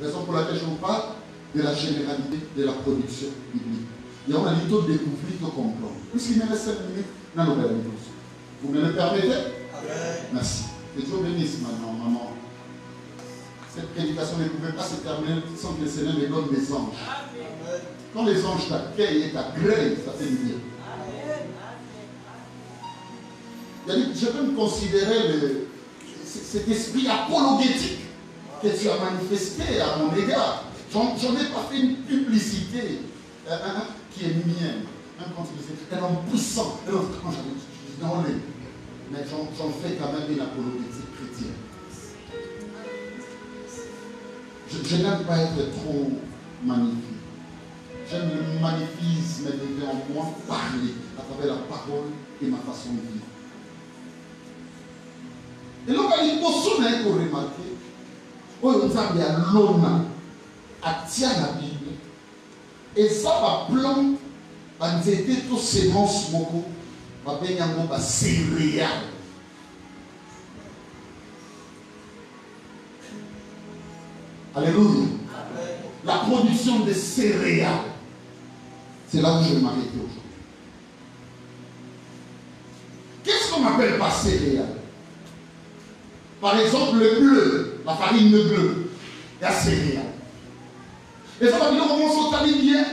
Speaker 2: Raison pour laquelle je vous parle de la généralité de la production biblique. Il y a un little découvert de comprendre. Puisqu'il me reste 5 minutes, vous me le permettez? Amen. Merci. Que Dieu bénisse maintenant, maman. Cette prédication ne pouvait pas se terminer sans que le Seigneur me donne des anges. Amen. Quand les anges t'accueillent et t'agréent, ça fait du bien. Je peux me considérer cet esprit apologétique que tu as manifesté à mon égard. J'en ai pas fait une publicité qui est mienne. Un homme puissant. Mais j'en fais quand même une apologétique chrétienne. Je n'aime pas être trop magnifique. J'aime le magnificisme de en moi parler à travers la parole et ma façon de vivre. Et donc, il faut sonner pour remarquer, on a l'homme à tirer la Bible, et ça va plan, va dire tout sémence beaucoup, va bien y céréales. Alléluia. La production de céréales, c'est là où je vais m'arrêter aujourd'hui. Qu'est-ce qu'on appelle par céréales? Par exemple, le bleu, la farine de bleu, il y a céréales. Et ça va dire comment ça dit bien,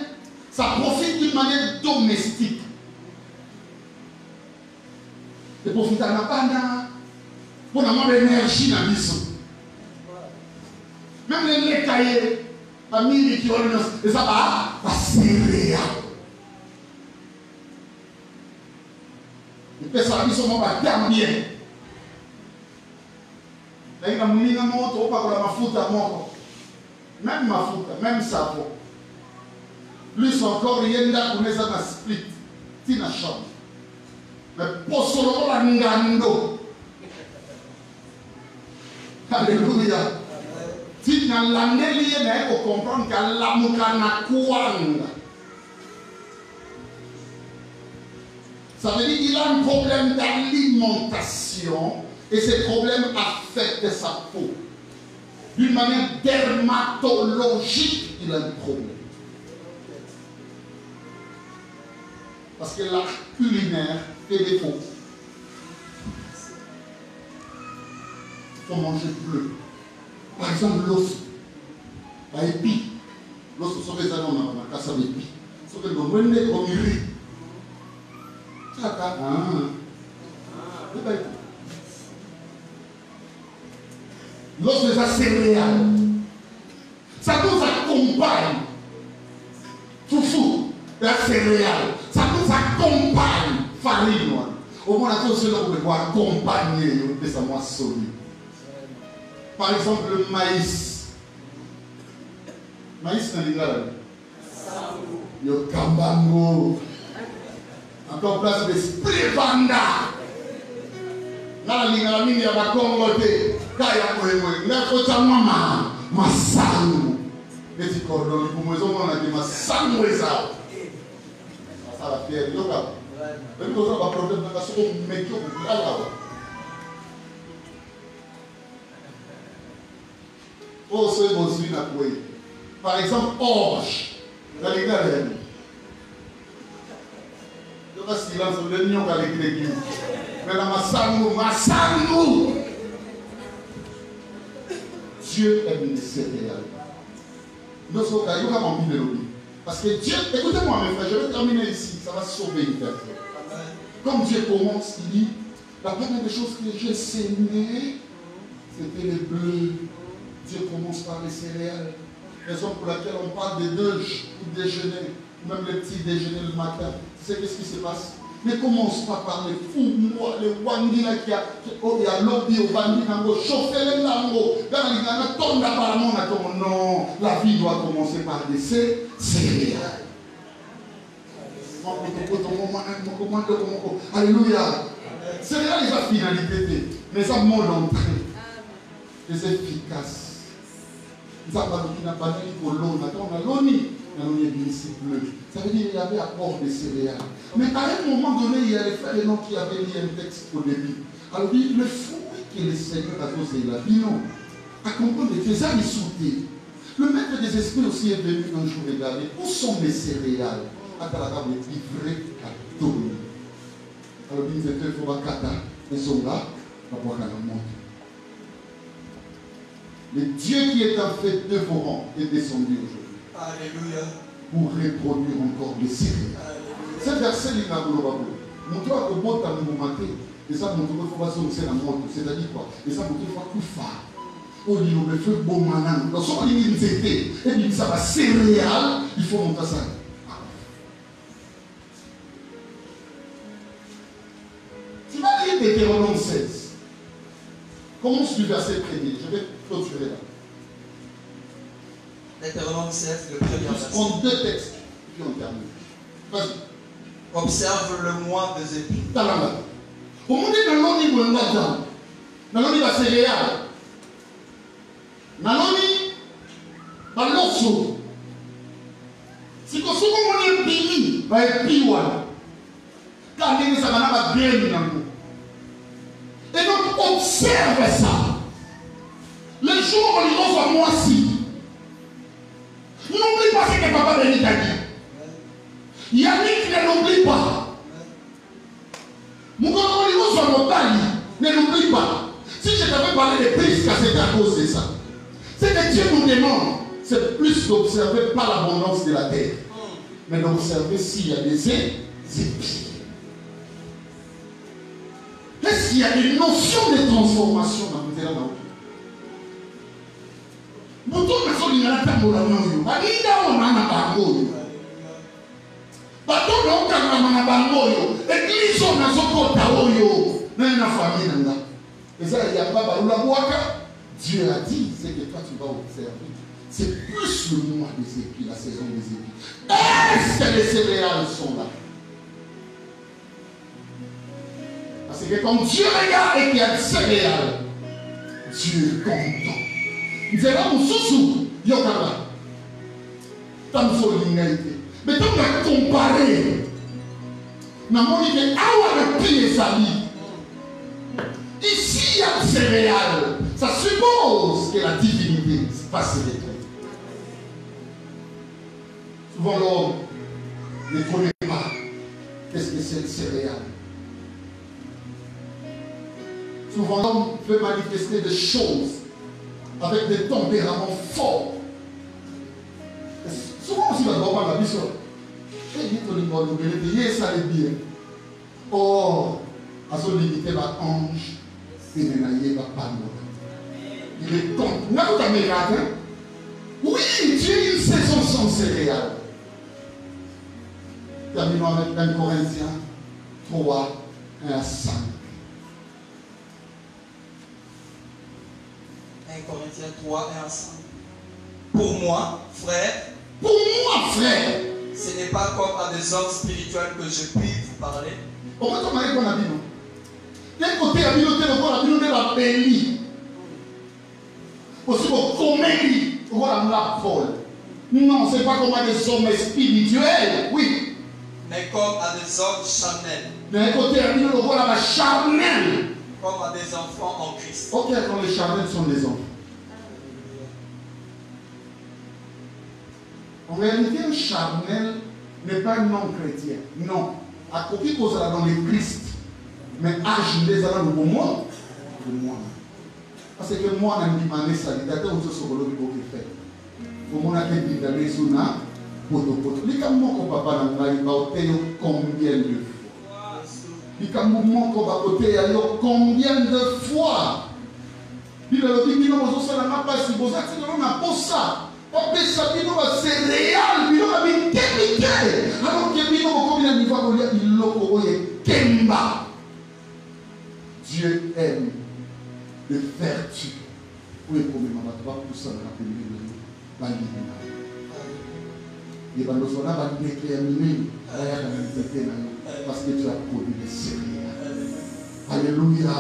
Speaker 2: ça profite d'une manière domestique. Et profite à la bande pour avoir de l'énergie dans le vie. Même les laits caillés, la mine qui ont et ça va à céréales. Et puis ça va dire seulement va terminer. Même mafuta, même savon. Plus encore, il y a une split. C'est une chambre. Mais pour seulement la ngando. Alléluia. Si dans l'année, il faut comprendre qu'il y a la mukana kouanga. Ça veut dire qu'il a un problème d'alimentation. Et ces problèmes affectent sa peau. D'une manière dermatologique, il a un problème. Parce que l'art culinaire fait défaut. Il faut manger bleu. Par exemple, l'os. La épi. L'os, c'est ce que ça donne dans la casse d'épi. C'est ce que l'on met comme riz. Lorsque ça céréales, ça nous accompagne. Foufou, la céréale, ça nous accompagne. Farine, au moins, la chose que vous accompagner de sa moelle solide. Par exemple, le maïs. Maïs, dans les gars, le kambango. Encore place de splivanda. Dans la ligne, il y a ma congoté. Kaya moye, n'a pas de maman, ma sang. Et tu cordon, pour moi, on a dit ma sang, ça. Ça va faire, il y a même quand on a un problème, on a un mec qui est là. Oh, c'est bon, c'est une. Par exemple, orge. Dans les gars, il y a un silence, le nion à l'église. Mais la massangou. Dieu aime les céréales. Nous sommes là, il y a un mélodie. Parce que Dieu, écoutez-moi mes frères, je vais terminer ici, ça va sauver une personne. Comme Dieu commence, il dit, la première des choses que j'ai sémées, c'était les bleus. Dieu commence par les céréales. Raison pour laquelle on parle de deux déjeuners, même les petits déjeuners le matin. Tu sais qu'est-ce qui se passe? Ne commence pas par les fous, les wangina qui a lobby au bandi, chauffer les lango, non, la vie doit commencer par des céréales. Alléluia. Céréales, ils ont finalité, mais ça monte l'entrée. C'est efficace. Ils ont pas ça veut dire qu'il y avait apport de céréales. Mais à un moment donné, il y a les frères et non qui avaient lu un texte au début. Alors, il dit, le fruit que le Seigneur a donné, il a dit non. À comprendre que les amis sautés. Le maître des esprits aussi est venu un jour regarder où sont les céréales. À la table, il est à donner. Alors, il dit, il faut que les sont là, on va voir le monde. Le Dieu qui est en fait dévorant est descendu aujourd'hui. Alléluia. Pour reproduire encore les céréales. Ce verset, il a dit, mon Dieu a remonté à nous mater. Et ça, mon Dieu, il faut passer au la mort. C'est-à-dire quoi? Et ça, mon Dieu, il faut plus fort. Au niveau de feu, bon manan. Dans son ligne et puis ça va céréales, il faut monter ça. Tu vas lire Deutéronome 16. Commence du verset premier. Je vais clôturer là.
Speaker 3: Deutéronome 16, le premier verset.
Speaker 2: On prend deux textes, puis on termine. Vas-y.
Speaker 3: Observe le mois des épis.
Speaker 2: Talanga. Au monde dans l'oni ou dans l'oni va céréales. Dans l'oni va l'osso. Si tu as un pays, va être piouan. Car il y a un bien dans nous. Et donc, observe ça. Le jour où il va moisi. N'oublie pas ce que papa Béni t'a dit. Yannick ne l'oublie pas. Mon ne l'oublie pas. Si je t'avais parlé de prises, c'est à cause de ça. C'est que Dieu nous demande, c'est plus d'observer pas l'abondance de la terre, mais d'observer s'il y a des épis. Est-ce qu'il y a une notion de transformation dans le terrain? Mutu nasoli na tambola moyo. Alinda ona na bangoyo. Bato na okanga na bangoyo. Église na zokota oyo. Na famille nanga. Et ça il y a pas balula boaka. Dieu a dit c'est que toi tu vas observer. C'est plus le mois des épis, la saison des épis. Est-ce que les céréales sont là? Parce que quand Dieu regarde et qu'il y a des céréales, Dieu est content. Nous allons nous sous Yokara. Tant de l'ingalité. Mais tant qu'on a comparé, nous avons dit que Awa le pied sali. Ici, il y a des céréales. Ça suppose que la divinité va se détruire. Souvent, l'homme ne connaît pas qu'est-ce que c'est le céréale. Souvent, l'homme veut manifester des choses avec des tempéraments forts. Souvent aussi, on va voir la vision. Et il dit que ça les bien. Or, son limité par ange, et menaillé par Pandora. Il est con. Non, tu as mis là, hein? Oui, Dieu a une saison sans céréales. Terminons avec 1 Corinthiens 3, 1 à 5.
Speaker 3: 1 Corinthiens 3, 1 à 5. Pour moi, frère, ce n'est pas comme à des hommes spirituels que je puis vous parler.
Speaker 2: Comment tu m'as dit qu'on a dit non? D'un côté, il y a dit la béni. Aussi, pour comédie, voilà la folle. Non, ce n'est pas comme à des hommes spirituels, oui.
Speaker 3: Mais comme à des hommes charnels.
Speaker 2: D'un côté, il y a dit la charnel.
Speaker 3: Comme à des enfants en Christ.
Speaker 2: Ok, quand les charnels sont des enfants. En réalité, un charnel n'est pas un non-chrétien. Non. À côté qu'on sera dans le Christ. Mais âge des allant au monde. Parce que moi, on a dit que ça dit que on se souvient de ce fait. Pour moi, on a dit que les gens poto. Les gamins qu'on papa n'a pas eu combien de fois. Les gamins qu'on va côté combien de fois. Il a dit que nous avons pas si beau ça, c'est qu'on a pas ça. On peut s'appuyer sur ces réels, puis on a mis qualité. Alors que nous avons combien de fois il l'a Kemba. Dieu aime les vertus. Oui, comme maman, tu vas pour ça rappeler la ligne. Et ben nous va déterminer parce que tu as produit des céréales. Alléluia.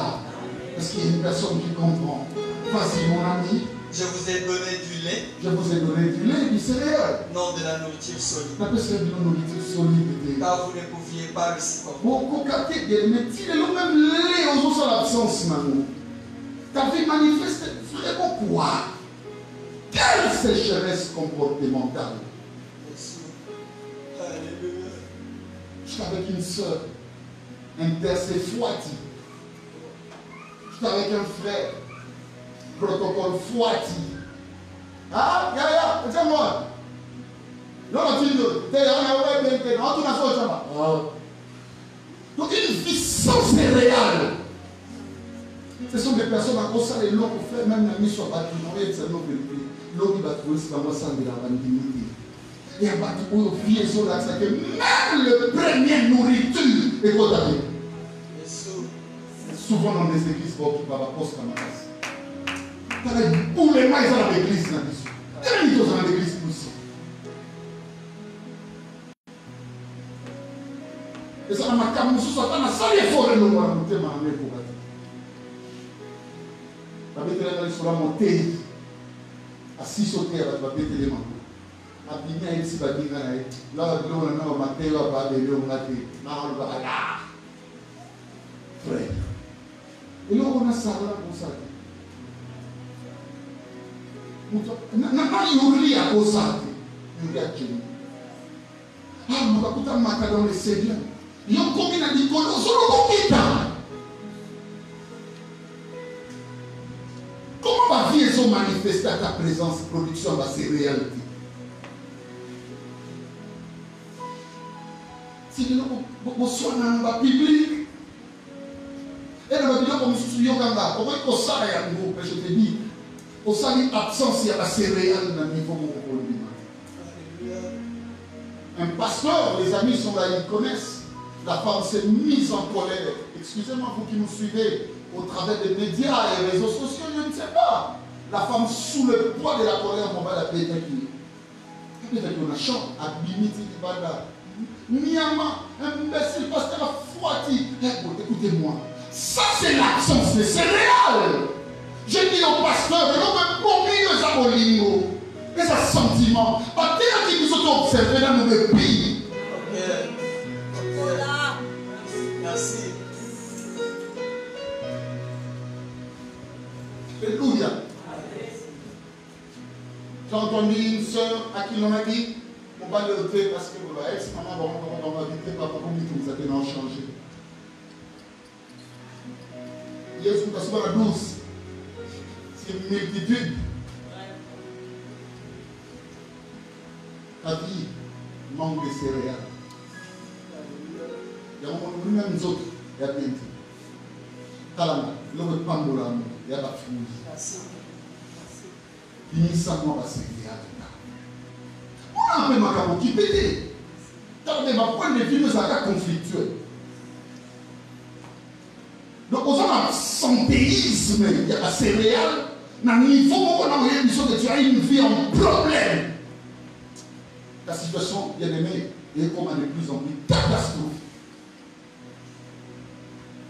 Speaker 2: Est-ce qu'il y a une personne qui comprend? Vas-y mon ami.
Speaker 3: Je vous ai donné du lait.
Speaker 2: Je vous ai donné du lait et du céréales.
Speaker 3: Non de la nourriture solide.
Speaker 2: La personne de la nourriture solide.
Speaker 3: Car vous ne pouviez pas le supporter.
Speaker 2: Beaucoup capté des métiers, le même lait aux autres l'absence, maman. Ta vie manifeste vraiment quoi? Quelle sécheresse comportementale.
Speaker 3: Alléluia.
Speaker 2: Je suis avec une soeur, intercessoiti. Je suis avec un frère, protocole foiti. Ah, ya, dis-moi. Non, donc une vie sans céréales. Ce sont des personnes à cause de l'eau pour faire même la mise sur la bâtiment. L'eau qui va trouver ce qu'on va s'en dire à la dignité. Et à bâtiment, il y a que même le premier nourriture est condamné. Souvent dans les églises, il va avoir poste à ma place. Pour les mains, ils sont dans l'église. Ils sont dans l'église aussi. Et ça m'a camusé, ça m'a sans effort de nous voir. Nous t'aimons en pour bâtir. La bête sur la montée. Assis sur terre, elle va péter les mains. Abîmer ici, va dire là, on a maté, on va aller, on va aller. Non, on va aller. Frère. Et là, on a ça là pour ça. Non, il y a à cause ça. Il y a Dieu. Ah, on va écouter un matin dans le Seigneur. Il y a combien de Nicolas sur le Kokita. Comment va vie se manifester à ta présence, production de ces réalités? Si vous soyez dans le public, et dans le public, comme si vous avez au ça, je te dis, au ça, il y a absence, il y a la céréale dans le niveau de mon. Un pasteur, les amis sont là, ils connaissent. La femme s'est mise en colère. Excusez-moi, vous qui nous suivez au travers des médias et des réseaux sociaux, je ne sais pas. La femme, sous le poids de la colère, on va la payer avec lui. Avec un chant, à Bimiti, Bada. Niama, imbécile, pasteur, Fouati. Écoutez-moi, ça c'est l'absence de céréales. Je dis au pasteur, l'homme est pour mieux à Bolingo. Et ça sentiment. Parce que nous sommes observés dans nos pays.
Speaker 3: Merci.
Speaker 2: Alléluia. J'ai entendu une soeur à qui l'on a dit, on va le lever parce que voilà, ex-maman va inviter papa pour lui tout ça a changé. Hier, vous passez la douce. C'est une multitude. Ta vie manque de céréales. Il y a un moment où nous-mêmes autres, il y a bien dit. Kalama, le pambola, il y a la fouille. Initialement, va servir. On a un peu ma camo qui pété. Quand on va prendre des films, ça va conflictuel. Donc, on a un santéisme, il y a la céréale. Dans le niveau où on a l'impression que tu as une vie en problème. La situation, bien aimé, est comme de plus en plus catastrophique.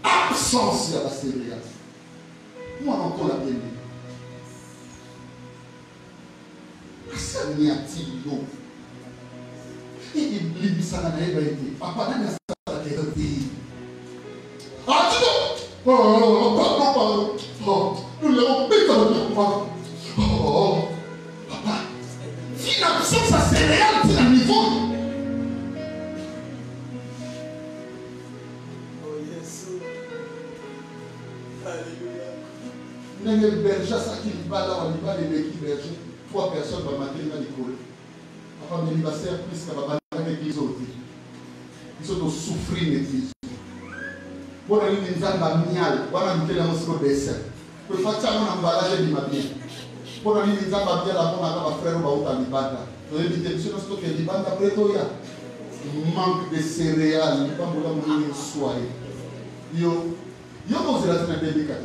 Speaker 2: Absence de la céréale. Moi, encore la bien-aimée. C'est n'y a-t-il l'eau? Et il dit ça dans la vérité. Papa, n'a pas la vérité. Ah, tu vois? Oh, nous l'avons payé dans notre papa. Oh, papa. Si l'absence de céréales, c'est un niveau.
Speaker 3: Oh, Jésus. Alléluia.
Speaker 2: N'est-ce pas berger, ça qui va là, on y va, les mecs berger. 3 personnes vont mater dans l'école. Papa, mais il va servir plus qu'à la l'église aussi. Ils sont souffrir l'église. Bon, on a une zamba mial, on a mis la mosquée dessin. Pour faire ça, on a emballage de ma bien. Bon, on a une zamba mial, on a frère ou à l'ibanda. On a dit que si on stocke l'ibanda après toi, manque de céréales, il n'y a pas de soirée. Yo, vous êtes en 2014.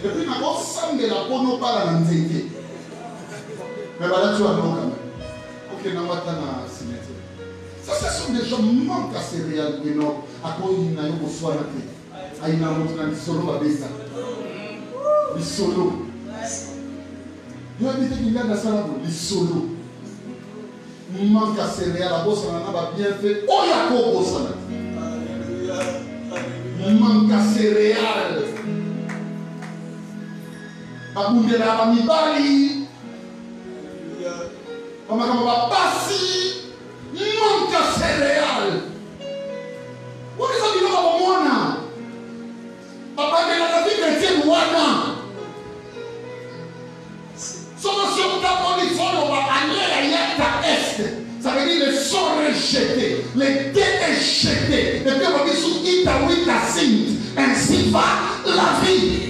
Speaker 2: Et puis, on a ensemble de la pono par la nzenge. Mais voilà, tu as non quand même. Ok, on va dans le cimetière. Ça, ce sont des gens qui manquent à céréales. Mais non, à quoi il y a eu au soir la tête. Il y a un solo à Bessa. Les solos. Il y a des gens qui viennent dans ça, les solos. Manque à céréales. La bosse, on a bien fait. Oh, il y a quoi au boss? Manque à céréales. Abundé la Bali. On va passer, manque à céréales. Où est-ce que tu vas voir? Papa, il y a la vie chrétienne, Wana. Solution d'abord, il faut aller à l'est. Ça veut dire les sont rejetés, les déjetés. Et puis on va dire sous Itaouita Sint. Ainsi va la vie.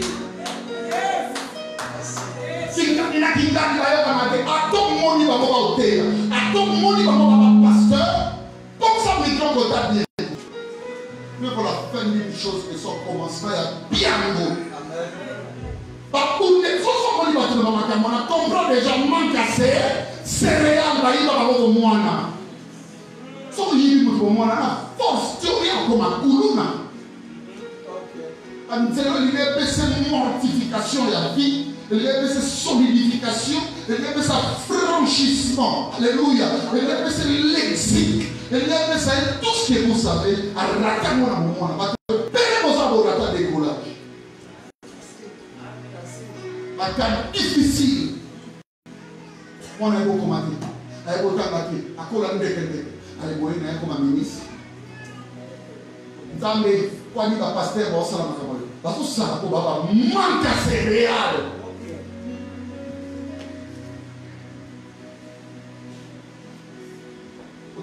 Speaker 2: Il a qui a à tout le monde, il va avoir hôtel. À tout le monde, il va avoir pasteur. Comme ça, nous disons qu'on a bien. Mais pour la fin d'une chose, que son commencement est bien beau. Par contre, les autres sont venus à la on comprend déjà manque à céréales, il va avoir au moine. So, il y a au moine, force, tu reviens comme un coulouna. Il y a cette mortification de la vie. Il y a cette solidification, il y a ce franchissement. Alléluia. Il y a ce lexique. Il y a tout ce que vous savez. À rater mon amour. Père, vous avez raté des coulages. À temps difficile. On a beaucoup maté. On a beaucoup maté. À quoi on a décrété? On a beaucoup maté comme un ministre. Dans les poignées de pasteur, on s'en a maté. Parce que ça, on va manquer à céréales.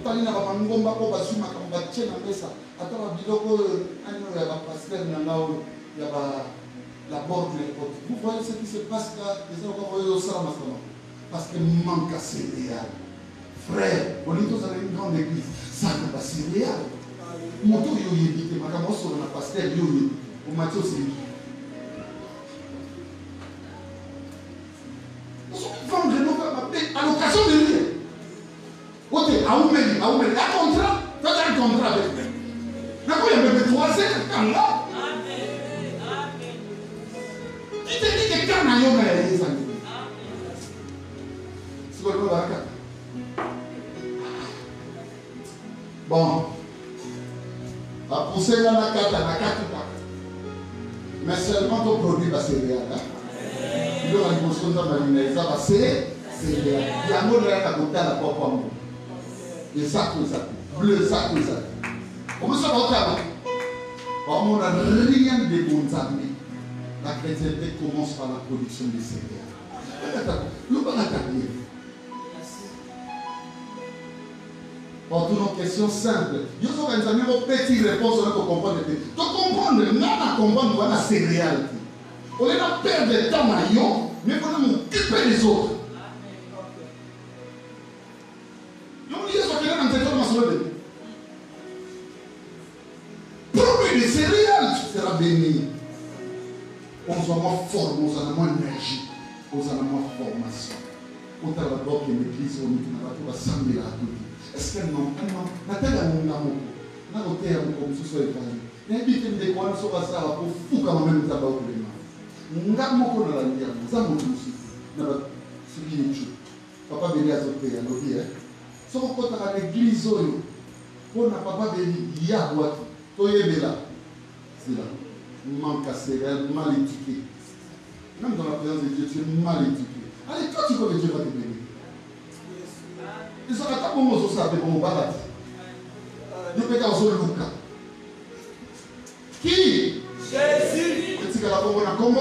Speaker 2: Talina bamangomba ko basuma kamba tshena mesa ataba biloko anyo ya ba pasteur na ngao ya ba la borde les côtes. Vous voyez ce qui se passe là, les gens voyez au salama parce que manque à céréales. Frère, on est tous dans une grande église, ça n'a pas céréales. Moto yo yebite makamo so na pasteur yo yo au Matthieu c'est vendre nos à l'occasion de lui. Ok, à où mener, un contrat, faites un contrat avec lui. Mais quand il y a même 3 ans, quand là, qui te dit que quand il y a les amis, c'est quoi le cas? Bon, à pousser dans la carte, mais seulement ton produit va se réaliser. Il y a une notion de mariner, ça va se réaliser. Il y a un mot de la côté à la porte. Et ça, bleu, ça. Comment ça va? On n'a rien de bons amis. La chrétienté commence par la production des céréales. Le bon attaqué. Pour toutes nos questions simples. Nous avons une petite réponse pour comprendre. Donc comprendre, nous allons comprendre la céréale. On est là perdre le temps, mais on a occuper les autres. Nous disons que nous avons un territoire. Produire des céréales, tu seras béni. On soit moins formé, on soit moins énergie, on soit moins formation. On t'a d'abord que l'église, on va s'assembler à tout. Est-ce que non? Na tela munga moko. Na kotea moko msuso ekali. Na bite ndekwana so basala ko fuka mamene taba okulema. Nga moko na la ndia, za moko musu. Na ba suki papa beli azotea lobi So ko kota ka l'église oyo. Pona papa beli yabwa to yebela. Sila. Manque à céréales, mal éduqué. Même dans la présence de Dieu, tu es mal éduqué. Allez, toi tu vois que Dieu va te bénir. Ils sont à ta bombe au sabre pour mon balade. Nous payons au Lucas. Qui? Jésus. Et tu as la bombe à Congo?